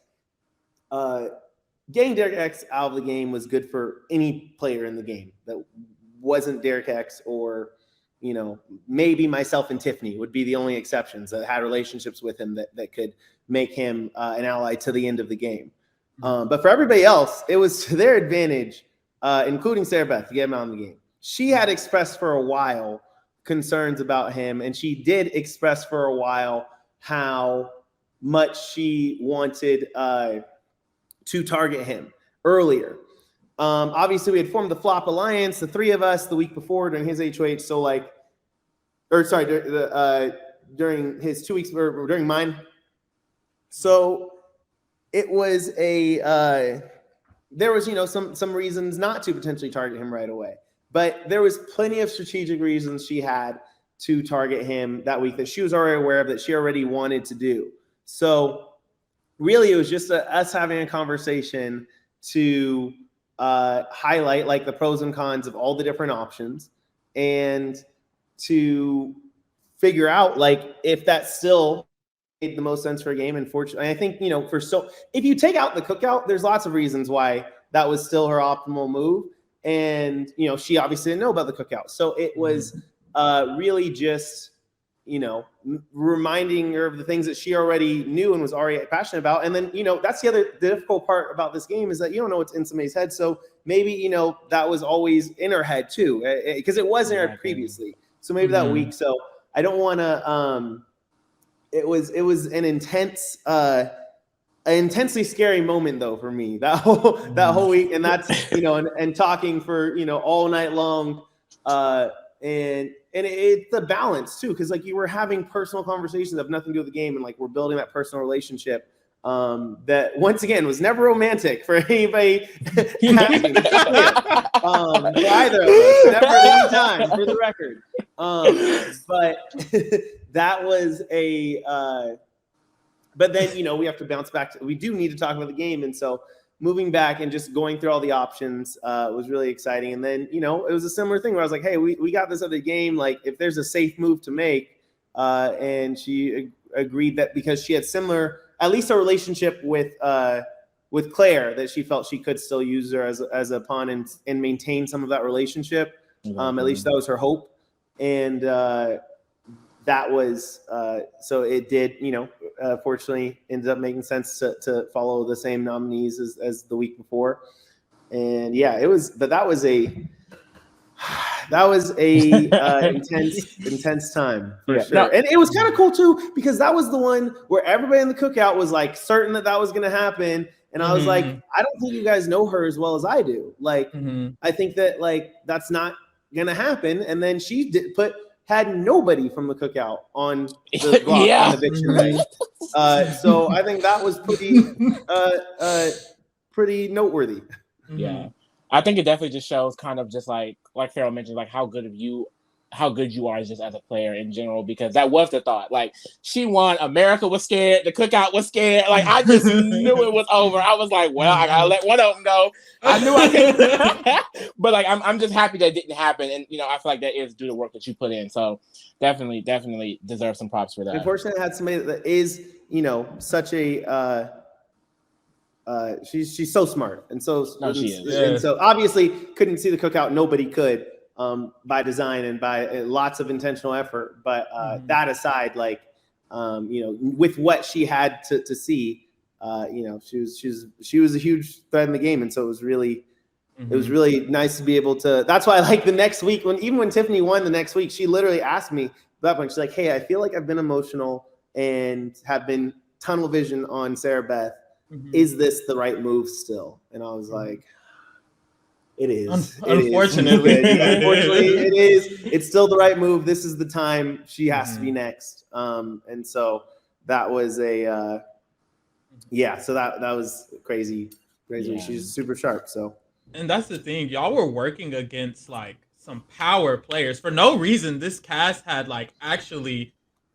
getting Derek X out of the game was good for any player in the game that wasn't Derek X, or maybe myself and Tiffany would be the only exceptions that had relationships with him that could make him an ally to the end of the game. But for everybody else, it was to their advantage, including Sarah Beth, to get him out of the game. She had expressed for a while concerns about him, and she did express for a while how much she wanted to target him earlier. Obviously, we had formed the Flop Alliance, the 3 of us, the week before during his HOH. So during his 2 weeks or during mine. So it was there was some reasons not to potentially target him right away. but there was plenty of strategic reasons she had to target him that week that she was already aware of, that she already wanted to do. So really, it was just us having a conversation to highlight like the pros and cons of all the different options, and to figure out like if that still made the most sense for a game. And fortunately, I think, if you take out the cookout, there's lots of reasons why that was still her optimal move. And, she obviously didn't know about the cookout. So it was really just, reminding her of the things that she already knew and was already passionate about. And then, that's the other difficult part about this game, is that you don't know what's in somebody's head. So maybe, that was always in her head too, because it was in her previously. So maybe that week. So I don't want to, it was an intensely scary moment though for me that whole week. And that's, and talking for, all night long, and it's the balance too, because like you were having personal conversations that have nothing to do with the game, and like we're building that personal relationship that once again was never romantic for anybody for either of us, never at any time, for the record. But that was but then we have to bounce back we do need to talk about the game, and so moving back and just going through all the options was really exciting. And then, it was a similar thing where I was like, hey, we got this other game. Like, if there's a safe move to make, and she agreed that because she had at least a relationship with Claire, that she felt she could still use her as a pawn and maintain some of that relationship. At least that was her hope. And that was so it did, fortunately ended up making sense to follow the same nominees as the week before. And yeah, that was a intense time for sure. No. And it was kind of cool too, because that was the one where everybody in the cookout was like certain that was going to happen. And I was like, I don't think you guys know her as well as I do. Like, I think that like, that's not going to happen. And then she had nobody from the cookout on the block on eviction night. So I think that was pretty noteworthy. Yeah. I think it definitely just shows kind of just like Farrell mentioned, like how good you are just as a player in general, because that was the thought. Like, she won, America was scared, the cookout was scared. Like, I just knew it was over. I was like, well, I gotta let one of them go. I knew I could. But like, I'm just happy that didn't happen. And I feel like that is due to work that you put in. So definitely deserve some props for that. Unfortunately, I had somebody that is, such a she's so smart, and so she is. And so obviously couldn't see the cookout. Nobody could, by design and by lots of intentional effort. But that aside, like with what she had to see, she was a huge threat in the game, and so it was really nice to be able to. That's why, like, the next week, when Tiffany won the next week, she literally asked me at that point. She's like, "Hey, I feel like I've been emotional and have been tunnel vision on Sarah Beth. Is this the right move still?" And I was like, it is. Unfortunately, it is. It's still the right move. This is the time she has to be next. And so that was so that was crazy. Yeah. She's super sharp. So, and that's the thing. Y'all were working against like some power players for no reason. This cast had like actually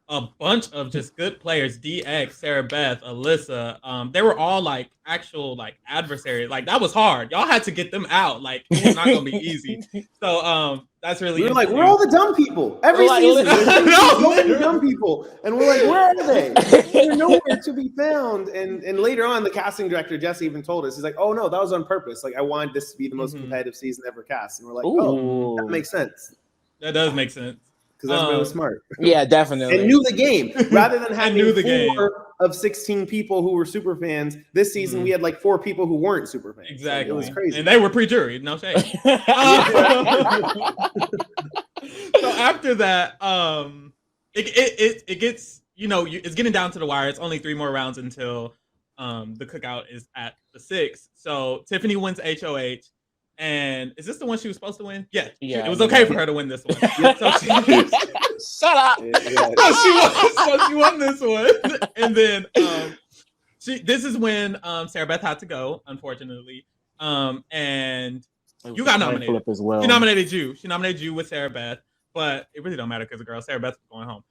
a bunch of just good players. DX, Sarah Beth, Alyssa. They were all like actual like adversaries. Like, that was hard. Y'all had to get them out. Like, it was not gonna be easy. So that's really we're like, we're all the dumb people. Every season there's so many dumb people. And we're like, where are they? They're nowhere to be found. And later on, the casting director, Jesse, even told us, he's like, oh no, that was on purpose. Like, I wanted this to be the most competitive season ever cast. And we're like, oh, that makes sense. That does make sense. Because everybody was smart. Yeah, definitely. And knew the game. Rather than having 4 of 16 people who were super fans, this season we had like 4 people who weren't super fans. Exactly. So it was crazy. And they were pre-juried, no shame. So after that, it gets, it's getting down to the wire. It's only 3 more rounds until the cookout is at the 6th. So Tiffany wins HOH. And is this the one she was supposed to win? Yeah. It was okay for her to win this one. So shut up. She won this one. And then this is when Sarah Beth had to go, unfortunately. And You got nominated. Flip as well. She nominated you. She nominated you with Sarah Beth, but it really don't matter because the girl Sarah Beth was going home.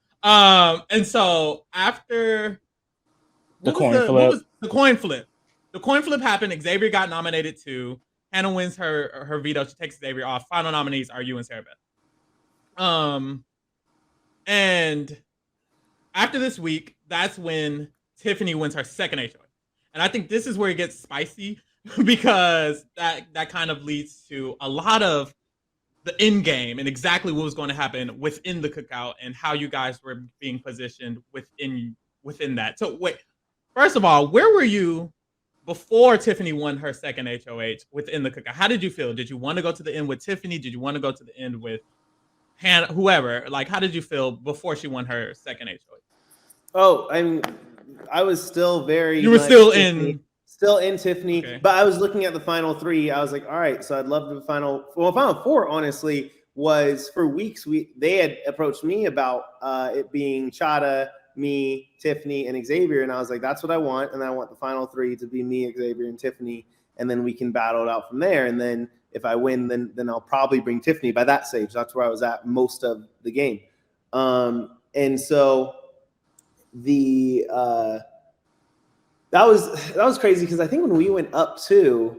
And so after the coin flip happened. Xavier got nominated too. Hannah wins her veto. She takes Xavier off. Final nominees are you and Sarah Beth. And after this week, that's when Tiffany wins her second HOH. And I think this is where it gets spicy because that kind of leads to a lot of the end game and exactly what was going to happen within the cookout and how you guys were being positioned within that. So wait, first of all, where were you before Tiffany won her second HOH within the cookout? How did you feel? Did you want to go to the end with Tiffany? Did you want to go to the end with Hannah, whoever? Like, how did you feel before she won her second HOH? Oh, I was still very. You were still Tiffany. Still in Tiffany, okay. But I was looking at the final three. I was like, all right, so I'd love the final four, honestly, was for weeks. They had approached me about it being Chada, me, Tiffany, and Xavier. And I was like, that's what I want. And I want the final three to be me, Xavier, and Tiffany. And then we can battle it out from there. And then if I win, then I'll probably bring Tiffany by that stage. That's where I was at most of the game. And so that was crazy because I think when we went up to,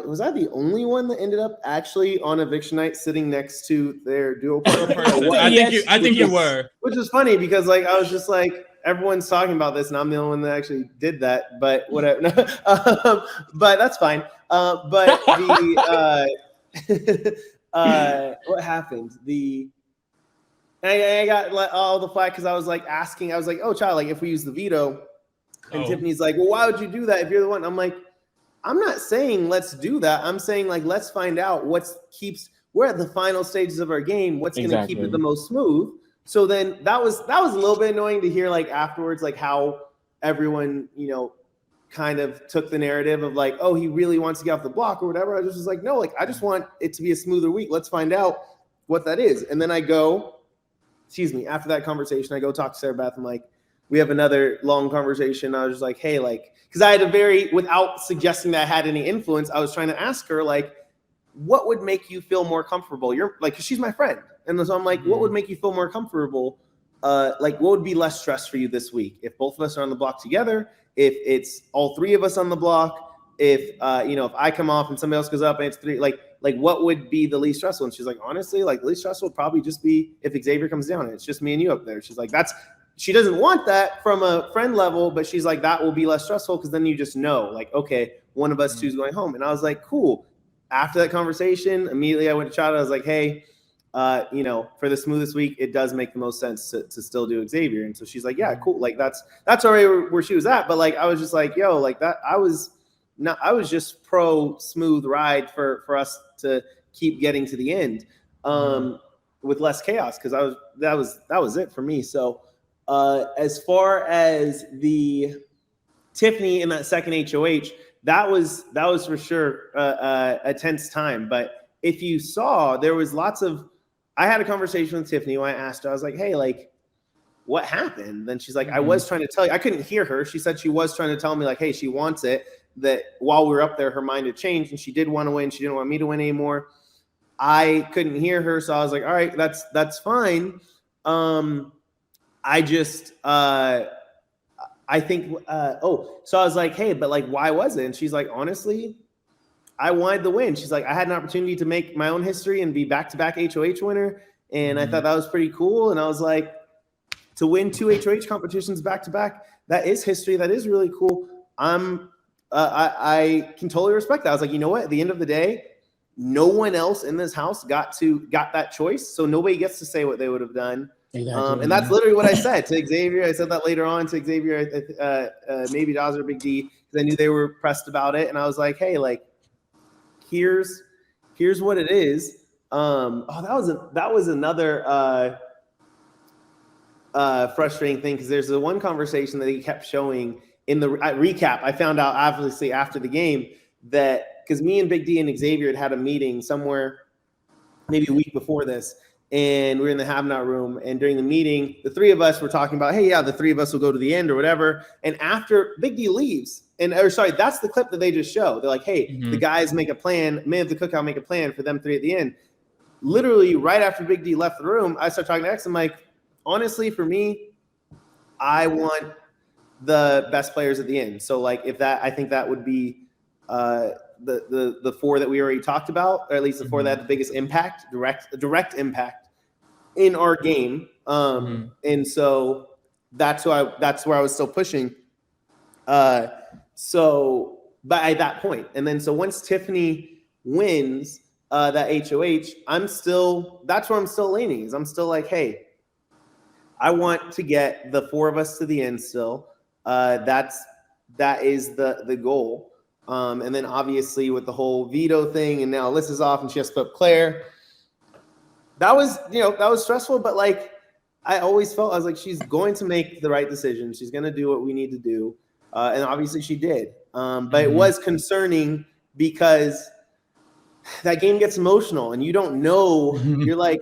was I the only one that ended up actually on eviction night sitting next to their duo partner? I think you were. Which is funny because like I was just like everyone's talking about this and I'm the only one that actually did that, but whatever. But that's fine. But what happened? I got all the flack because I was like asking. I was like, "Oh, child, like if we use the veto." And Tiffany's like, well, why would you do that if you're the one? I'm like, I'm not saying let's do that. I'm saying like, let's find out we're at the final stages of our game. What's going to keep it the most smooth? So then that was a little bit annoying to hear like afterwards, like how everyone, kind of took the narrative of like, oh, he really wants to get off the block or whatever. I was just like, no, like I just want it to be a smoother week. Let's find out what that is. And then after that conversation, I go talk to Sarah Beth. I'm like, we have another long conversation. I was just like, hey, like, because I had without suggesting that I had any influence, I was trying to ask her, like, what would make you feel more comfortable? You're like, because she's my friend. And so I'm like, what would make you feel more comfortable? Like, what would be less stress for you this week? If both of us are on the block together, if it's all three of us on the block, if I come off and somebody else goes up and it's three, like what would be the least stressful? And she's like, honestly, like, least stressful would probably just be if Xavier comes down and it's just me and you up there. She's like, she doesn't want that from a friend level, but she's like, that will be less stressful because then you just know, like, okay, one of us two is going home. And I was like, cool. After that conversation, immediately I went to Chada. I was like, hey, for the smoothest week, it does make the most sense to still do Xavier. And so she's like, yeah, cool. Like that's already where she was at. But like, I was just like, yo, like that, I was just pro smooth ride for us to keep getting to the end with less chaos. Cause that was it for me. So, as far as the Tiffany in that second HOH, that was for sure a tense time. But if you saw, there was I had a conversation with Tiffany when I asked her, I was like, hey, like, what happened? Then she's like, I was trying to tell you. I couldn't hear her. She said she was trying to tell me like, hey, she wants it. That while we were up there, her mind had changed and she did want to win. She didn't want me to win anymore. I couldn't hear her. So I was like, all right, that's fine. I just, I think, so I was like, hey, but like, why was it? And she's like, honestly, I wanted the win. She's like, I had an opportunity to make my own history and be back-to-back HOH winner. And I thought that was pretty cool. And I was like, to win 2 HOH competitions back-to-back, that is history. That is really cool. I can totally respect that. I was like, you know what? At the end of the day, no one else in this house got that choice. So nobody gets to say what they would have done. Exactly. And that's literally what I said to Xavier. I said that later on to Xavier, maybe Dawes or Big D, because I knew they were pressed about it. And I was like, hey, like, here's what it is. That was another frustrating thing because there's the one conversation that he kept showing in the recap. I found out obviously after the game that because me and Big D and Xavier had a meeting somewhere maybe a week before this. and we're in the have not room. And during the meeting, the three of us were talking about, hey, yeah, the three of us will go to the end or whatever. And after Big D leaves, that's the clip that they just showed. They're like, hey, the guys make a plan, men of the cookout make a plan for them three at the end. Literally right after Big D left the room, I started talking to X. I'm like, honestly, for me, I want the best players at the end. So like I think that would be the four that we already talked about, or at least the four that had the biggest impact, direct impact in our game. And so that's where I was still pushing. So by that point, and then so once Tiffany wins that HOH, that's where I'm still leaning. Is I'm still like, hey, I want to get the four of us to the end still. That is the goal. And then obviously with the whole veto thing, and now Alyssa's off and she has to put up Claire. That was stressful, but like I always felt I was like, she's going to make the right decision. She's going to do what we need to do. And obviously she did. But it was concerning because that game gets emotional and you don't know. You're like,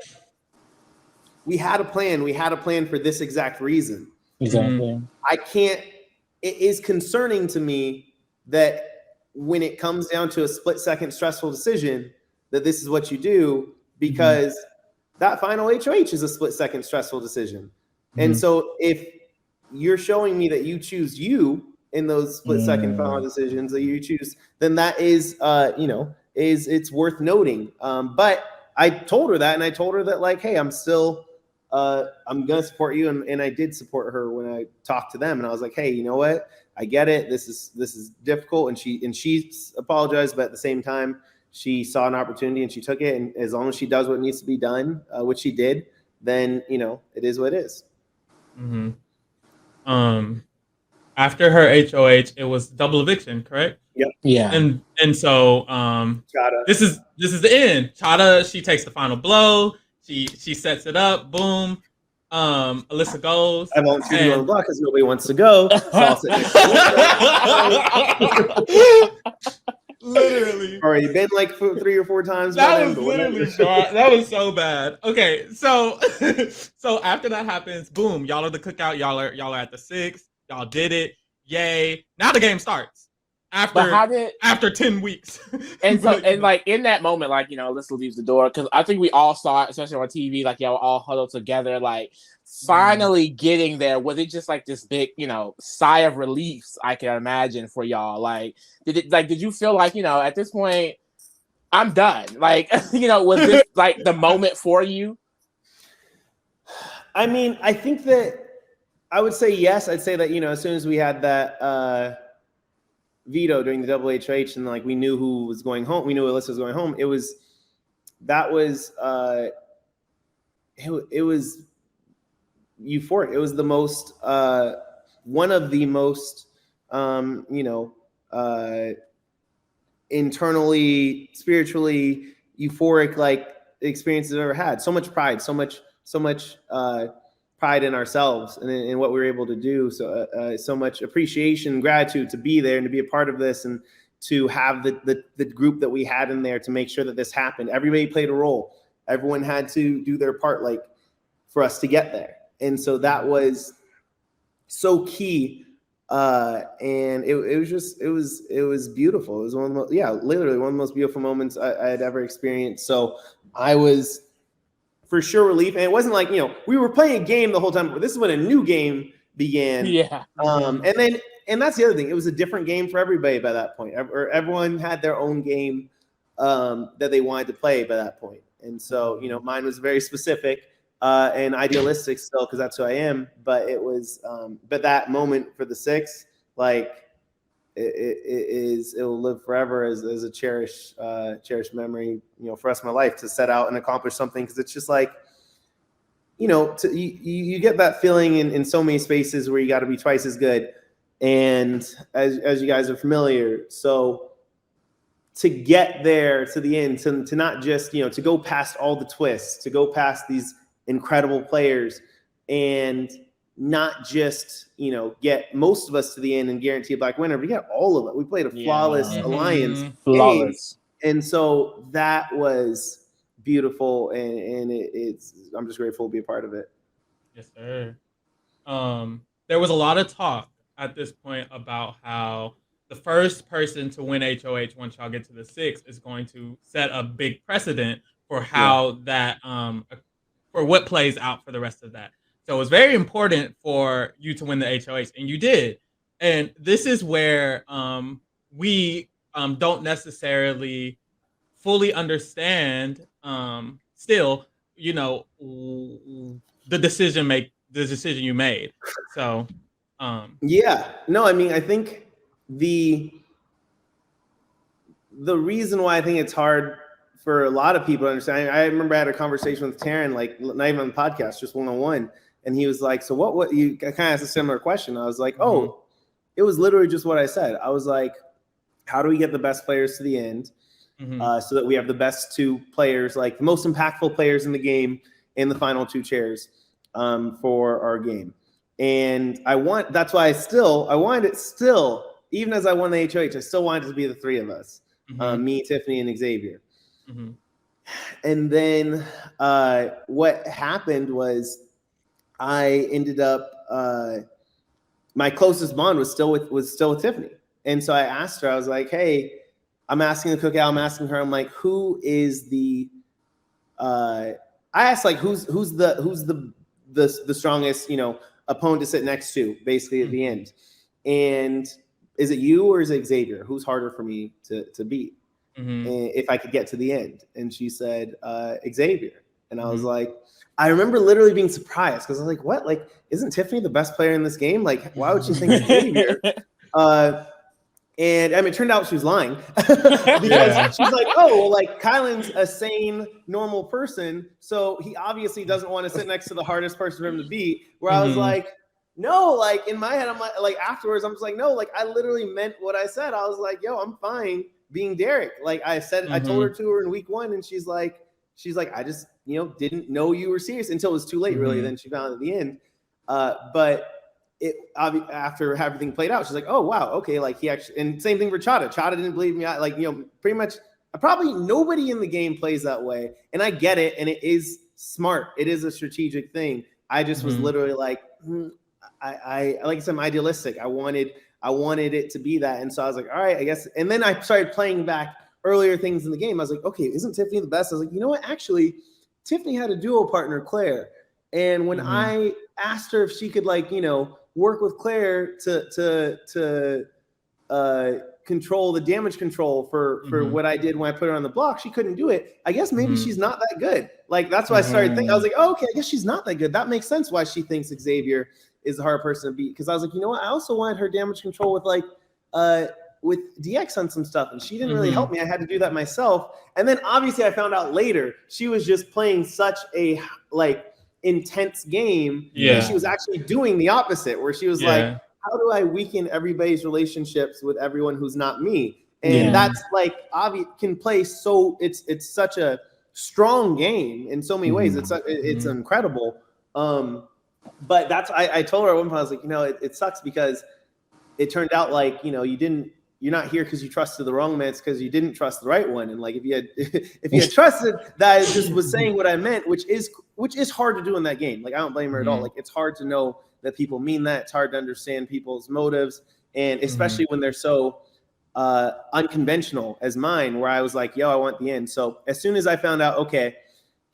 we had a plan. We had a plan for this exact reason. Exactly. It is concerning to me that when it comes down to a split-second stressful decision, that this is what you do, because that final HOH is a split-second stressful decision. And so if you're showing me that you choose you in those split-second final decisions that you choose, then that is, it's worth noting. But I told her that, and I told her that, like, hey, I'm still, I'm going to support you. And I did support her when I talked to them. And I was like, hey, you know what? I get it. This is difficult. And she apologized, but at the same time, she saw an opportunity and she took it. And as long as she does what needs to be done, which she did, then, it is what it is. After her HOH, it was double eviction, correct? Yep. Yeah. And so Chada. this is the end. Chada, she takes the final blow. She sets it up. Boom. Alyssa goes. I won't shoot you on the block because nobody wants to go. So I'll sit next to Literally. Already been like 3 or 4 times. That was literally short. That was so bad. Okay, so after that happens, boom, y'all are the cookout. Y'all are at the 6. Y'all did it. Yay. Now the game starts. After 10 weeks. And so, and like in that moment, like, Alyssa leaves the door, because I think we all saw it, especially on TV, like y'all all huddled together, like finally getting there. Was it just like this big, sigh of relief, I can imagine, for y'all? Like, did you feel like, at this point, I'm done? Like, was this like the moment for you? I mean, I think that I would say yes. I'd say that, as soon as we had that veto during the double HOH and like we knew who was going home, we knew Alyssa was going home. It was euphoric. It was the most one of the most internally, spiritually euphoric like experiences I've ever had. So much pride, so much pride in ourselves and in what we were able to do. So so much appreciation, gratitude to be there and to be a part of this, and to have the group that we had in there to make sure that this happened. Everybody played a role. Everyone had to do their part, like, for us to get there. And so that was so key. And it was beautiful. It was one of the most, literally one of the most beautiful moments I had ever experienced. So I was for sure relief. And it wasn't like, we were playing a game the whole time. This is when a new game began. Yeah. And that's the other thing. It was a different game for everybody by that point. Everyone had their own game that they wanted to play by that point. And so, mine was very specific and idealistic still, because that's who I am. But it was, but that moment for the 6, like, it will live forever as a cherished memory, for the rest of my life, to set out and accomplish something. Because it's just like, you get that feeling in so many spaces where you got to be twice as good. And as you guys are familiar, so to get there to the end, to not just, to go past all the twists, to go past these incredible players, and not just, get most of us to the end and guarantee a black winner, but get all of it. We played a flawless alliance. Flawless. And so that was beautiful, and it's I'm just grateful to be a part of it. Yes, sir. There was a lot of talk at this point about how the first person to win HOH once y'all get to the 6 is going to set a big precedent for how that for what plays out for the rest of that. So it was very important for you to win the HOH, and you did. And this is where we don't necessarily fully understand still, you know, the decision you made. So yeah, no, I mean, I think the reason why I think it's hard for a lot of people to understand, I remember I had a conversation with Taryn, like not even on the podcast, just one-on-one, and he was like, so what you kind of asked a similar question. I was like, oh, it was literally just what I said. I was like, how do we get the best players to the end so that we have the best 2 players, like the most impactful players in the game in the final 2 chairs for our game. And that's why I wanted it still, even as I won the HOH, I still wanted it to be the 3 of us, me, Tiffany, and Xavier. And then what happened was I ended up my closest bond was still with Tiffany. And so I asked her, I was like, hey, I'm asking the cookout, I'm asking her, I'm like, who is the I asked like who's the strongest, you know, opponent to sit next to basically at the end. And is it you or is it Xavier? Who's harder for me to beat? If I could get to the end. And she said, Xavier. And I was like, I remember literally being surprised because I was like, what? Like, isn't Tiffany the best player in this game? Like, why would she think Xavier? And I mean, it turned out she was lying because she's like, oh, well, like Kyland's a sane, normal person. So he obviously doesn't want to sit next to the hardest person for him to beat. Where I was like, no, like in my head, I'm like afterwards, I'm just like, no, like I literally meant what I said. I was like, yo, I'm fine being Derek. Like I said, I told her to her in week 1 and she's like, I just, you know, didn't know you were serious until it was too late, really. Then she found at the end. But after everything played out, she's like, oh, wow, okay. Like he actually, and same thing for Chada. Chada didn't believe me. Like, you know, pretty much probably nobody in the game plays that way. And I get it. And it is smart. It is a strategic thing. I just was literally like, I like I said, I'm idealistic. I wanted it to be that. And so I was like, all right, I guess. And then I started playing back earlier things in the game. I was like, okay, isn't Tiffany the best? I was like, you know what? Actually, Tiffany had a duo partner, Claire. And when I asked her if she could, like, you know, work with Claire to control the damage control for what I did when I put her on the block, she couldn't do it. I guess maybe she's not that good. Like, that's why I started thinking. I was like, oh, okay, I guess she's not that good. That makes sense why she thinks Xavier is the hard person to beat. Because I was like, you know what? I also wanted her damage control with like with DX on some stuff, and she didn't really help me. I had to do that myself. And then obviously I found out later she was just playing such a like intense game. And she was actually doing the opposite, where she was like, how do I weaken everybody's relationships with everyone who's not me? And that's like obvious, can play. So it's such a strong game in so many ways. It's incredible. But that's I told her at one point, I was like, you know, it sucks because it turned out like, you know, you're not here because you trusted the wrong man. It's because you didn't trust the right one. And like, if you had trusted that, I just was saying what I meant, which is hard to do in that game. Like, I don't blame her at all. Like, it's hard to know that people mean that. It's hard to understand people's motives. And especially when they're so unconventional as mine, where I was like, yo, I want the end. So as soon as I found out, okay,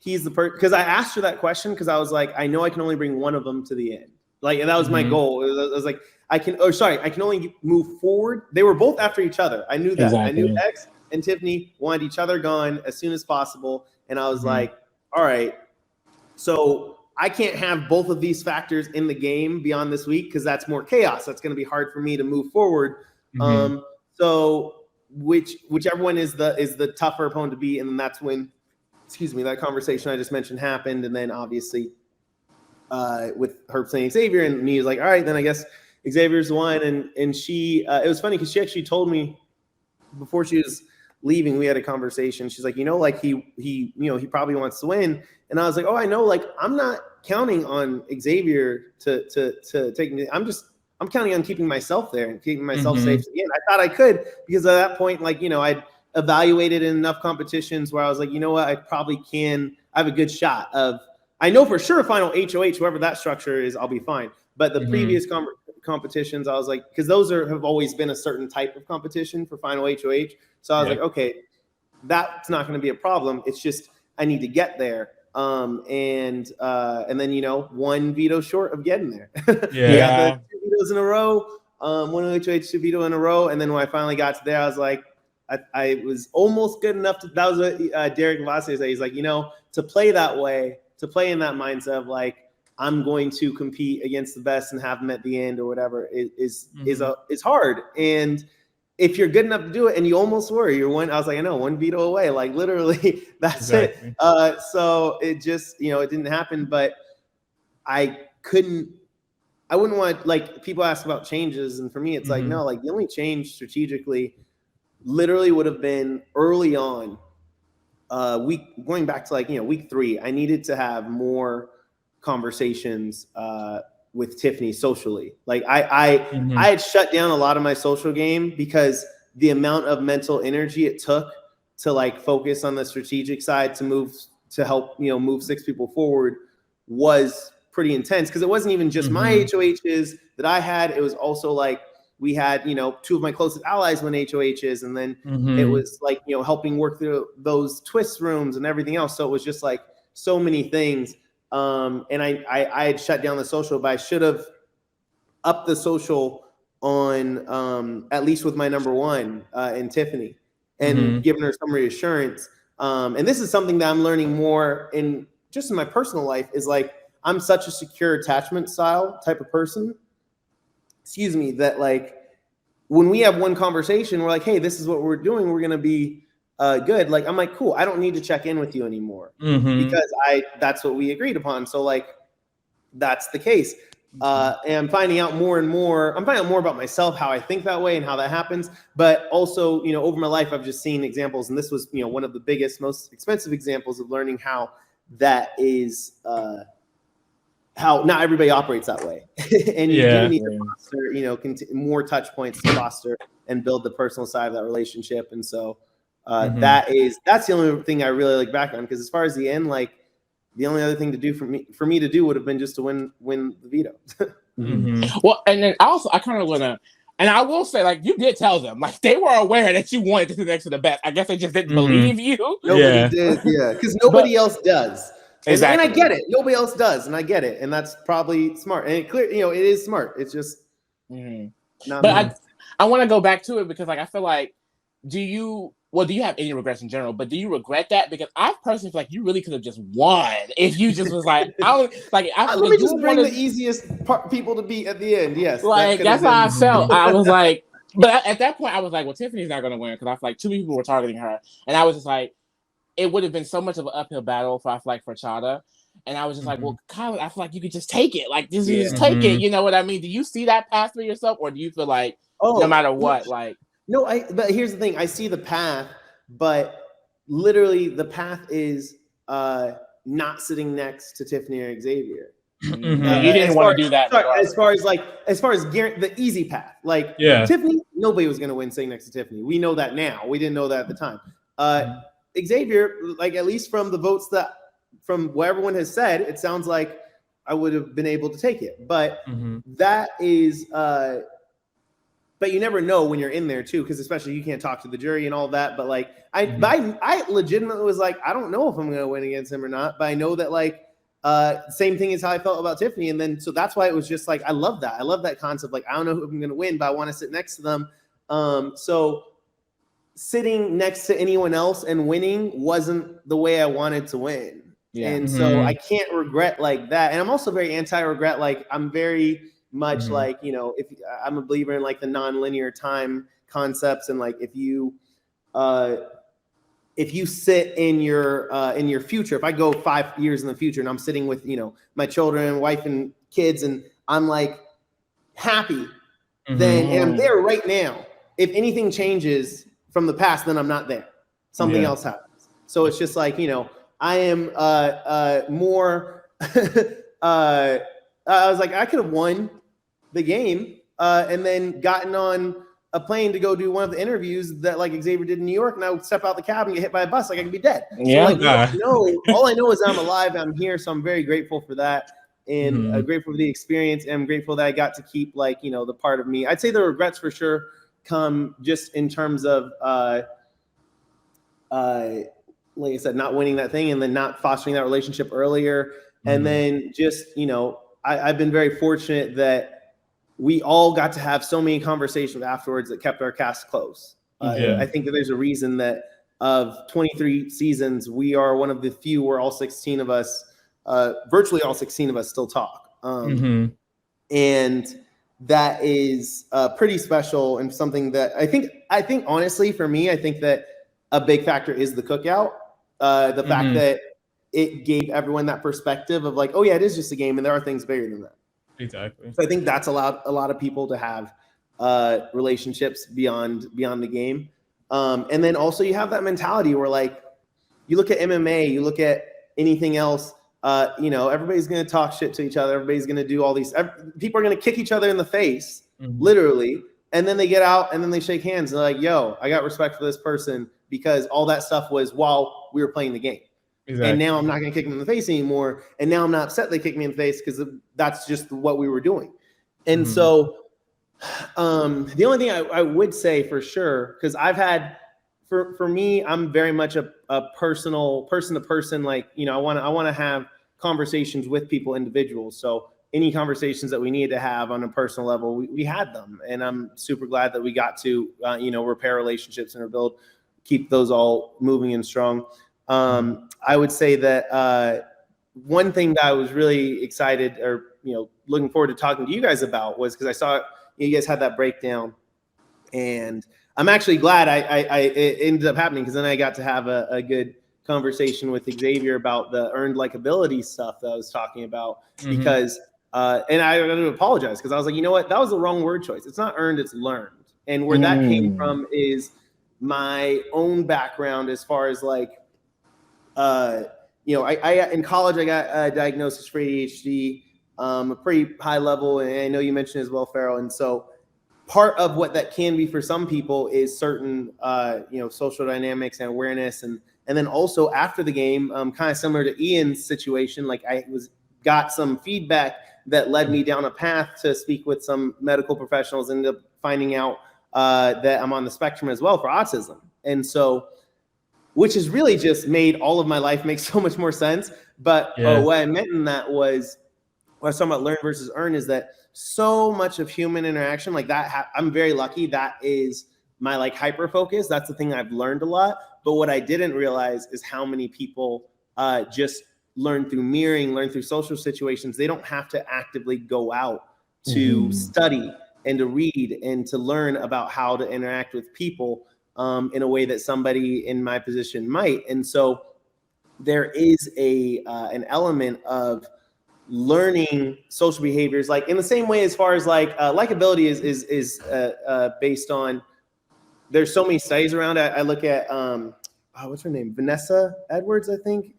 he's the person, because I asked her that question because I was like, I know I can only bring one of them to the end. Like, and that was my goal. I was like, I can only move forward. They were both after each other. I knew that. Exactly. I knew X and Tiffany wanted each other gone as soon as possible. And I was like, all right, so I can't have both of these factors in the game beyond this week because that's more chaos. That's going to be hard for me to move forward. So whichever one is the tougher opponent to beat, and then that's when, that conversation I just mentioned happened. And then obviously with her saying Xavier, and me was like, all right, then I guess Xavier's the one. And she, it was funny because she actually told me before she was leaving, we had a conversation. She's like, you know, like he probably wants to win. And I was like, oh, I know, like, I'm not counting on Xavier to take me. I'm counting on keeping myself there and keeping myself safe. Again, I thought I could, because at that point, like, you know, I'd evaluated in enough competitions where I was like, you know what, I probably can. I have a good shot of. I know for sure final HOH, whoever that structure is, I'll be fine. But the previous competitions, I was like, because those have always been a certain type of competition for final HOH. So I was like, okay, that's not going to be a problem. It's just I need to get there. And then one veto short of getting there. Yeah, got the 2 vetoes in a row. One HOH 2 veto in a row, and then when I finally got to there, I was like, I was almost good enough to. That was what Derek Vassay said. He's like, to play that way, to play in that mindset of like, I'm going to compete against the best and have them at the end or whatever is hard. And if you're good enough to do it, and you almost were, you're one. I was like, I know, 1 veto away. Like literally, that's it. So it just, it didn't happen. But I wouldn't want, like, people ask about changes, and for me, it's like, no, like the only change strategically, literally would have been early on. Going back to like week 3, I needed to have more conversations with Tiffany socially. Like I had shut down a lot of my social game because the amount of mental energy it took to like focus on the strategic side to help move 6 people forward was pretty intense, because it wasn't even just my HOHs that I had. It was also like we had 2 of my closest allies win HOHs, and then it was like helping work through those twist rooms and everything else. So it was just like so many things. And I had shut down the social, but I should have upped the social on at least with my number 1 in Tiffany, and given her some reassurance. And this is something that I'm learning more in my personal life, is like, I'm such a secure attachment style type of person, that like when we have one conversation, we're like, hey, this is what we're doing, we're going to be good. Like, I'm like, cool, I don't need to check in with you anymore because that's what we agreed upon. So like, that's the case. And I'm finding out more and more. I'm finding out more about myself, how I think that way and how that happens. But also, over my life, I've just seen examples, and this was, one of the biggest, most expensive examples of learning how that is, how not everybody operates that way. And you do need to foster, more touch points to foster and build the personal side of that relationship. And so that's the only thing I really look back on, because as far as the end, like, the only other thing to do for me to do would have been just to win the veto. Well, and then also I kind of want to, and I will say, like, you did tell them, like, they were aware that you wanted to sit next to the best. I guess they just didn't believe you. Nobody did, because nobody else does. Exactly. And I get it. Nobody else does, and I get it, and that's probably smart. And it clear, it is smart. It's just not. But I want to go back to it, because, like, I feel like, do you have any regrets in general? But do you regret that? Because I personally feel like you really could have just won if you just was like, let me just bring the easiest people to beat at the end. Yes, like that's how I felt. I was like, but at that point, I was like, well, Tiffany's not going to win, because I feel like 2 people were targeting her, and I was just like, it would have been so much of an uphill battle for Chada. And I was just like, well, Kyland, I feel like you could just take it. Like, just take it. You know what I mean? Do you see that path for yourself, or do you feel like no matter what, like? No, but here's the thing. I see the path, but literally the path is not sitting next to Tiffany or Xavier. You didn't want to do that. As far as the easy path, like Tiffany, nobody was going to win sitting next to Tiffany. We know that now. We didn't know that at the time. Xavier, like, at least from the votes from what everyone has said, it sounds like I would have been able to take it. But that is, but you never know when you're in there too, because especially you can't talk to the jury and all that. But like, I legitimately was like, I don't know if I'm going to win against him or not, but I know that, like, same thing is how I felt about Tiffany. And then, so that's why it was just like, I love that. I love that concept. Like, I don't know who I'm going to win, but I want to sit next to them. So sitting next to anyone else and winning wasn't the way I wanted to win. And so I can't regret like that. And I'm also very anti-regret. Like, I'm very much like, if I'm a believer in like the non-linear time concepts, and like if you sit in your future, if I go 5 years in the future and I'm sitting with my children, wife, and kids, and I'm like happy, then and I'm there right now. If anything changes from the past, then I'm not there. Something else happens. So it's just like, I am more. I was like, I could have won the game and then gotten on a plane to go do one of the interviews that like Xavier did in New York, and I would step out the cab and get hit by a bus, like I could be dead. Yeah. So like, all I know is I'm alive, I'm here, so I'm very grateful for that, and grateful for the experience, and I'm grateful that I got to keep like, you know, the part of me. I'd say the regrets for sure come just in terms of like I said, not winning that thing, and then not fostering that relationship earlier, and then just, you know, I've been very fortunate that we all got to have so many conversations afterwards that kept our cast close. I think that there's a reason that of 23 seasons, we are one of the few where all 16 of us, virtually all 16 of us still talk. And that is pretty special, and something that I think honestly for me, I think that a big factor is the cookout. The fact that it gave everyone that perspective of like, oh yeah, it is just a game and there are things bigger than that. Exactly. So I think that's allowed a lot of people to have relationships beyond the game. And then also you have that mentality where like, you look at MMA, you look at anything else, you know, everybody's going to talk shit to each other. Everybody's going to do all these, people are going to kick each other in the face, literally. And then they get out and then they shake hands and they're like, yo, I got respect for this person because all that stuff was while we were playing the game. Exactly. And now I'm not going to kick them in the face anymore. And now I'm not upset they kicked me in the face because that's just what we were doing. And so the only thing I would say for sure, because I've had, for me, I'm very much a personal person-to-person, like, you know, I want to have conversations with people, individuals. So any conversations that we needed to have on a personal level, we had them. And I'm super glad that we got to, you know, repair relationships and keep those all moving and strong. I would say that one thing that I was really excited, or, you know, looking forward to talking to you guys about, was because I saw you guys had that breakdown, and I'm actually glad it ended up happening, because then I got to have a good conversation with Xavier about the earned likability stuff that I was talking about, because and I got to apologize, because I was like, you know what, that was the wrong word choice. It's not earned, it's learned. And where that came from is my own background, as far as like, you know, I in college I got a diagnosis for ADHD, a pretty high level, and I know you mentioned as well, Farrell. And so part of what that can be for some people is certain, you know, social dynamics and awareness, and then also after the game, kind of similar to Ian's situation, like I got some feedback that led me down a path to speak with some medical professionals, and ended up finding out that I'm on the spectrum as well for autism. And so, which has really just made all of my life make so much more sense. But what I meant in that was, what I was talking about learn versus earn, is that so much of human interaction like that, I'm very lucky. That is my like hyper focus. That's the thing I've learned a lot. But what I didn't realize is how many people just learn through mirroring, learn through social situations. They don't have to actively go out to study and to read and to learn about how to interact with people in a way that somebody in my position might. And so there is an element of learning social behaviors, like in the same way as far as like likability is based on, there's so many studies around it. I look at what's her name, Vanessa Edwards, I think,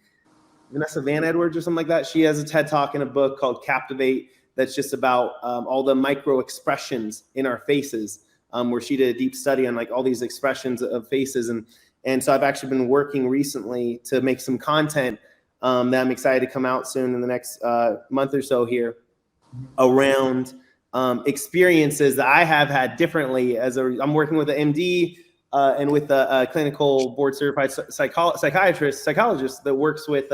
Vanessa Van Edwards or something like that. She has a TED Talk in a book called Captivate that's just about all the micro expressions in our faces, where she did a deep study on like all these expressions of faces. And so I've actually been working recently to make some content that I'm excited to come out soon in the next month or so here, around experiences that I have had differently. I'm working with an MD and with a clinical board certified psychologist that works with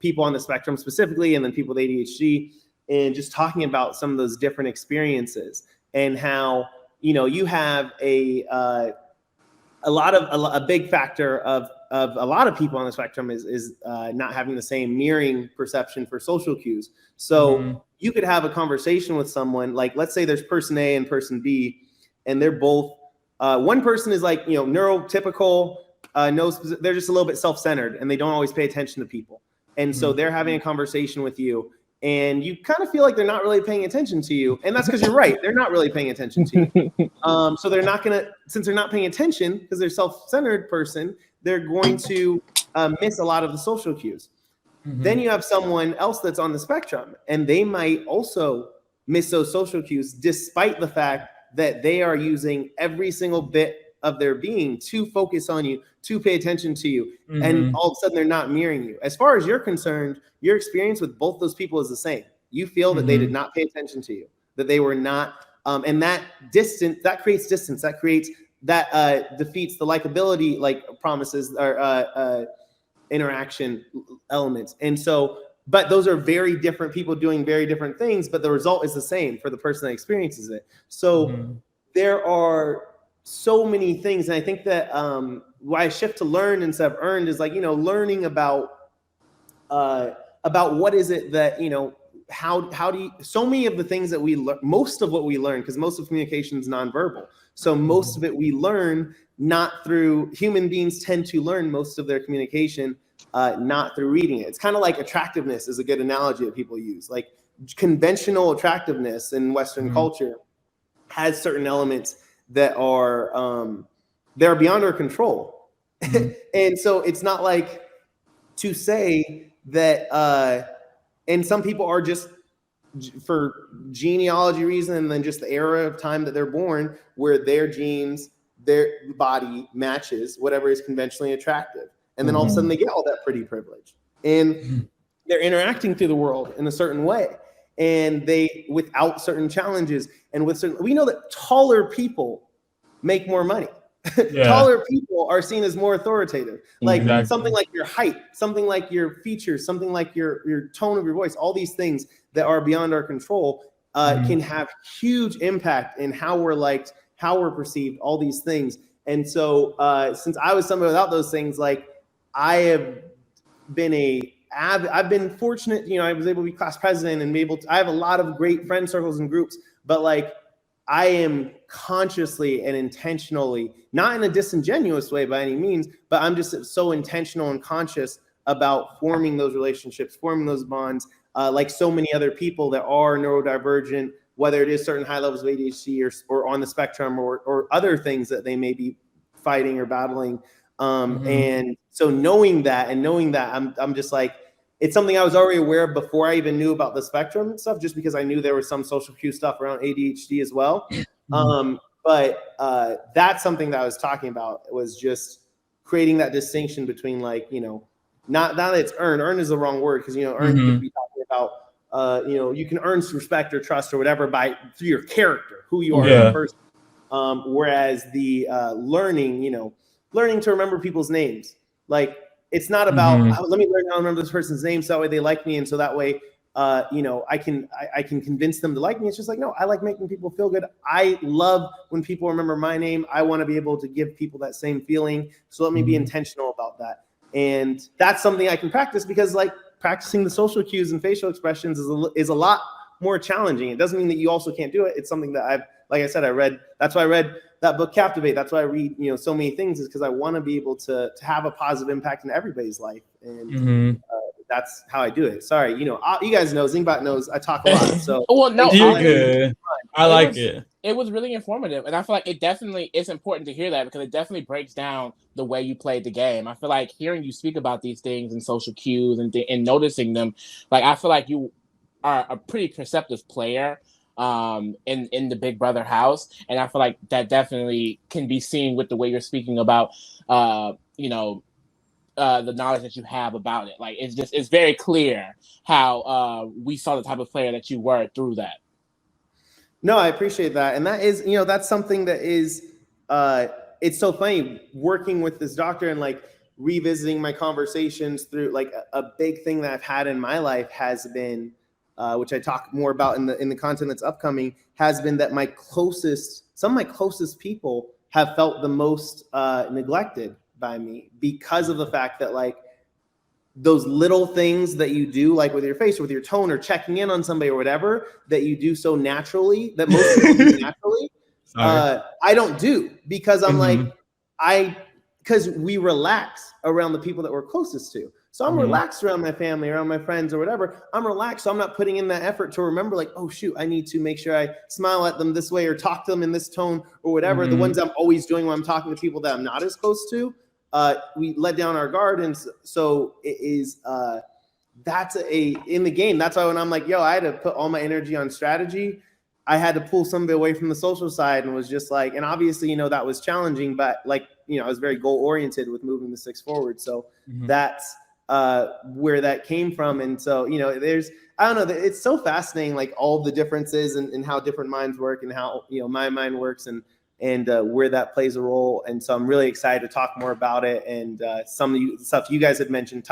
people on the spectrum specifically, and then people with ADHD, and just talking about some of those different experiences, and how, you know, you have a big factor of a lot of people on the spectrum is not having the same mirroring perception for social cues. So you could have a conversation with someone, like, let's say there's person A and person B, and they're both, one person is like, you know, neurotypical, they're just a little bit self-centered, and they don't always pay attention to people. And so they're having a conversation with you, and you kind of feel like they're not really paying attention to you. And that's because you're right. They're not really paying attention to you. So they're not going to, since they're not paying attention, because they're self-centered person, they're going to miss a lot of the social cues. Then you have someone else that's on the spectrum, and they might also miss those social cues, despite the fact that they are using every single bit of their being to focus on you, to pay attention to you. And all of a sudden they're not mirroring you. As far as you're concerned, your experience with both those people is the same. You feel that they did not pay attention to you, that they were not, and that distance, that creates distance, that defeats the likability, like promises or interaction elements. And so, but those are very different people doing very different things, but the result is the same for the person that experiences it. So there are so many things. And I think that why I shift to learn instead of earned is like, learning about what is it that, how do you, so many of the things that we learn, most of what we learn, because most of communication is nonverbal. So most of it we learn not through, human beings tend to learn most of their communication not through reading it. It's kind of like attractiveness is a good analogy that people use. Like conventional attractiveness in Western culture has certain elements that are they're beyond our control. And so it's not like to say that and some people are just for genealogy reason and then just the era of time that they're born where their genes, their body matches whatever is conventionally attractive. And then all of a sudden they get all that pretty privilege and they're interacting through the world in a certain way. And they, without certain challenges and with certain, we know that taller people make more money. Taller people are seen as more authoritative. Like something like your height, something like your features, something like your tone of your voice, all these things that are beyond our control can have huge impact in how we're liked, how we're perceived, all these things. And so since I was somebody without those things, like I have been I've been fortunate, I was able to be class president and be able to, I have a lot of great friend circles and groups, but like I am consciously and intentionally, not in a disingenuous way by any means, but I'm just so intentional and conscious about forming those relationships, forming those bonds, like so many other people that are neurodivergent, whether it is certain high levels of ADHD or on the spectrum or other things that they may be fighting or battling. And so knowing that, I'm just like, it's something I was already aware of before I even knew about the spectrum stuff, just because I knew there was some social cue stuff around ADHD as well. But that's something that I was talking about, was just creating that distinction between like, not that it's earned. Earn is the wrong word, because, earn could be talking about, you can earn respect or trust or whatever through your character, who you are as a person. Whereas the learning to remember people's names, like it's not about let me learn how to remember this person's name so that way they like me, and so that way I can convince them to like me. It's just like, no, I like making people feel good. I love when people remember my name. I want to be able to give people that same feeling. So let me be intentional about that. And that's something I can practice, because like practicing the social cues and facial expressions is a lot more challenging. It doesn't mean that you also can't do it. It's something that like I said, that's why I read that book, Captivate. That's why I read, so many things, is because I want to be able to have a positive impact in everybody's life. And that's how I do it. Sorry, you guys know, Zingbot knows I talk a lot. So well, no, you're good. I like it. It was really informative, and I feel like it's important to hear that, because it definitely breaks down the way you played the game. I feel like hearing you speak about these things and social cues and noticing them, like I feel like you are a pretty perceptive player in the Big Brother house, and I feel like that definitely can be seen with the way you're speaking about the knowledge that you have about it. Like it's very clear how we saw the type of player that you were through that. No, I appreciate that. And that is, that's something that is, it's so funny working with this doctor and like revisiting my conversations through, like a big thing that I've had in my life has been, which I talk more about in the content that's upcoming, has been that some of my closest people have felt the most neglected by me, because of the fact that like those little things that you do, like with your face or with your tone or checking in on somebody or whatever, that you do so naturally, that most people do naturally, I don't do, because I'm like, because we relax around the people that we're closest to. So I'm relaxed around my family, around my friends or whatever. I'm relaxed. So I'm not putting in that effort to remember like, oh shoot, I need to make sure I smile at them this way or talk to them in this tone or whatever. The ones I'm always doing when I'm talking to people that I'm not as close to, we let down our guard. And so it is, that's in the game. That's why when I'm like, yo, I had to put all my energy on strategy, I had to pull some of it away from the social side and was just like, and obviously, that was challenging, but like, I was very goal oriented with moving the 6 forward. So that's where that came from. And so, I don't know, it's so fascinating, like all the differences and how different minds work and how, my mind works and where that plays a role. And so I'm really excited to talk more about it. And some of the stuff you guys had mentioned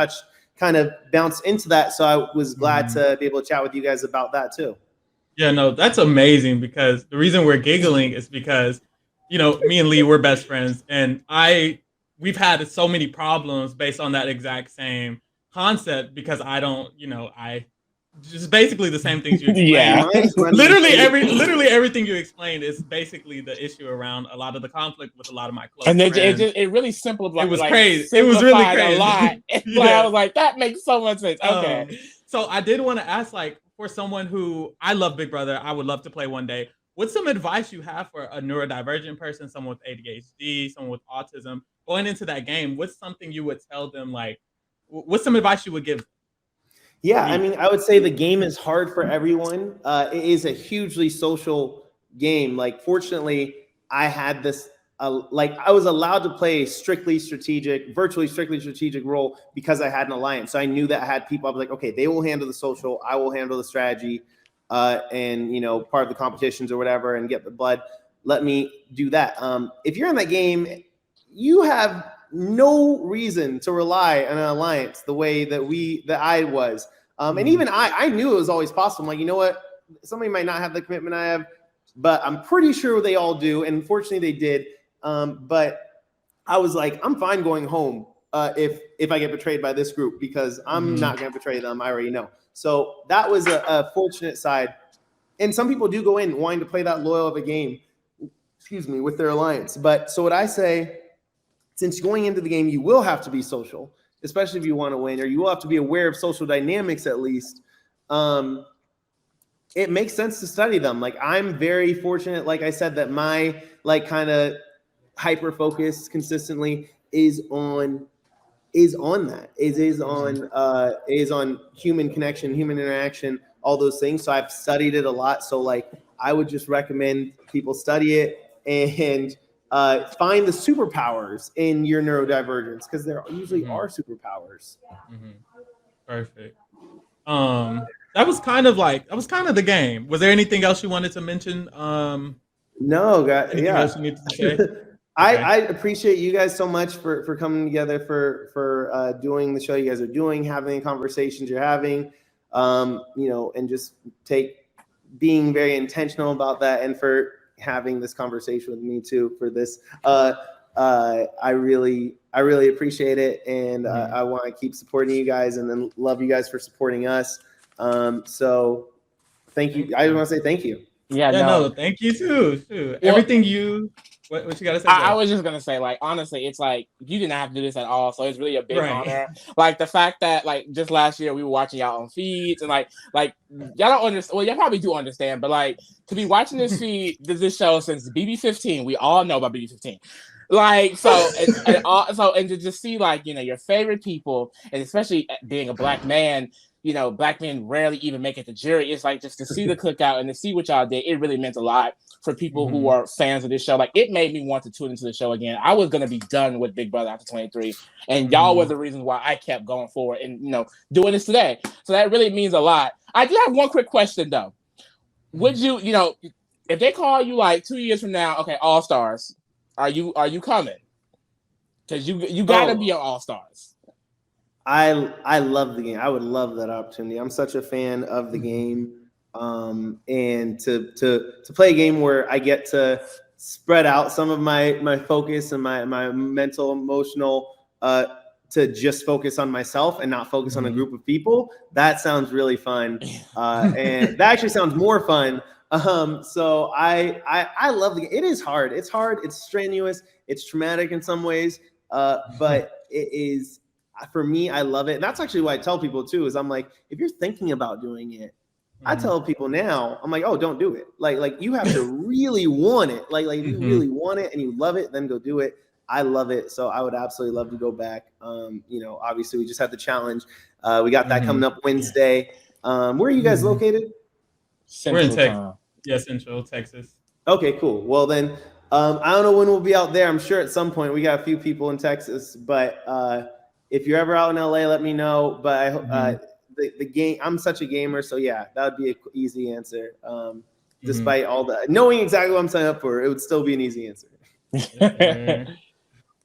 kind of bounced into that. So I was glad to be able to chat with you guys about that too. Yeah, no, that's amazing, because the reason we're giggling is because, me and Lee, we're best friends, and we've had so many problems based on that exact same concept, because I don't, I just basically the same things you explained. Yeah. literally everything you explained is basically the issue around a lot of the conflict with a lot of my close friends. It really simplified. It was crazy. It was really crazy. A lot. I was like, that makes so much sense. Okay. So I did want to ask, like, for someone who, I love Big Brother, I would love to play one day. What's some advice you have for a neurodivergent person, someone with ADHD, someone with autism, going into that game? What's something you would tell them? Like, what's some advice you would give? Yeah, I mean, I would say the game is hard for everyone. It is a hugely social game. Like, fortunately, I had this, I was allowed to play virtually strictly strategic role because I had an alliance. So I knew that I had people. I was like, okay, they will handle the social, I will handle the strategy, and part of the competitions or whatever, and get the blood. Let me do that. If you're in that game, you have no reason to rely on an alliance the way that I was. And even I knew it was always possible. I'm like, you know what? Somebody might not have the commitment I have, but I'm pretty sure they all do. And fortunately they did. But I was like, I'm fine going home if I get betrayed by this group, because I'm not going to betray them. I already know. So that was a fortunate side. And some people do go in wanting to play that loyal of a game, with their alliance. But so what I say, since going into the game, you will have to be social, especially if you want to win, or you will have to be aware of social dynamics at least. It makes sense to study them. Like, I'm very fortunate, like I said, that my kind of hyper focus consistently is on human connection, human interaction, all those things. So I've studied it a lot. So like, I would just recommend people study it and find the superpowers in your neurodivergence, because there usually are superpowers. Perfect. That was kind of the game. Was there anything else you wanted to mention? No, guys. Anything else you needed to say? I appreciate you guys so much for coming together for doing the show you guys are doing, having the conversations you're having, and just being very intentional about that, and for having this conversation with me too for this. I really appreciate it, and I want to keep supporting you guys, and then love you guys for supporting us. So thank you. I want to say thank you. Yeah, no, thank you too. Well, everything you. What you gotta say? I was just gonna say, like, honestly, it's like you didn't have to do this at all, so it's really a big honor. Like, the fact that, like, just last year we were watching y'all on feeds, and like y'all don't understand. Well, y'all probably do understand, but like, to be watching this feed, this show since BB15, we all know about BB15. Like, so and to just see, like, your favorite people, and especially being a black man. Black men rarely even make it to jury. It's like, just to see the cookout and to see what y'all did, it really meant a lot for people who are fans of this show. Like, it made me want to tune into the show again. I was going to be done with Big Brother after 23, and y'all were the reasons why I kept going forward and, doing this today. So that really means a lot. I do have one quick question, though. Would you, if they call you like 2 years from now, okay, All Stars, are you coming? Because you got to be on All Stars. I love the game. I would love that opportunity. I'm such a fan of the game. And to play a game where I get to spread out some of my focus and my mental, emotional, to just focus on myself and not focus on a group of people. That sounds really fun. And that actually sounds more fun. So I love the game. It is hard. It's hard. It's strenuous. It's traumatic in some ways. But it is, for me, I love it. And that's actually what I tell people too, is I'm like, if you're thinking about doing it, I tell people now, I'm like, oh, don't do it. Like you have to really want it. Like you really want it and you love it, then go do it. I love it. So I would absolutely love to go back. Obviously we just had the challenge. We got that coming up Wednesday. Where are you guys located? We're in Texas. Yeah, Central Texas. Okay, cool. Well then, I don't know when we'll be out there. I'm sure at some point. We got a few people in Texas, but if you're ever out in LA, let me know. But the game, I'm such a gamer, so yeah, that would be an easy answer. Despite all the knowing exactly what I'm signing up for, it would still be an easy answer.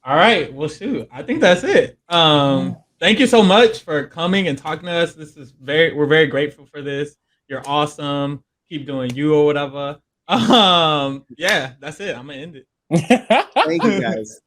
All right. Well, shoot. I think that's it. Thank you so much for coming and talking to us. This is we're very grateful for this. You're awesome. Keep doing you or whatever. Yeah, that's it. I'm gonna end it. Thank you guys.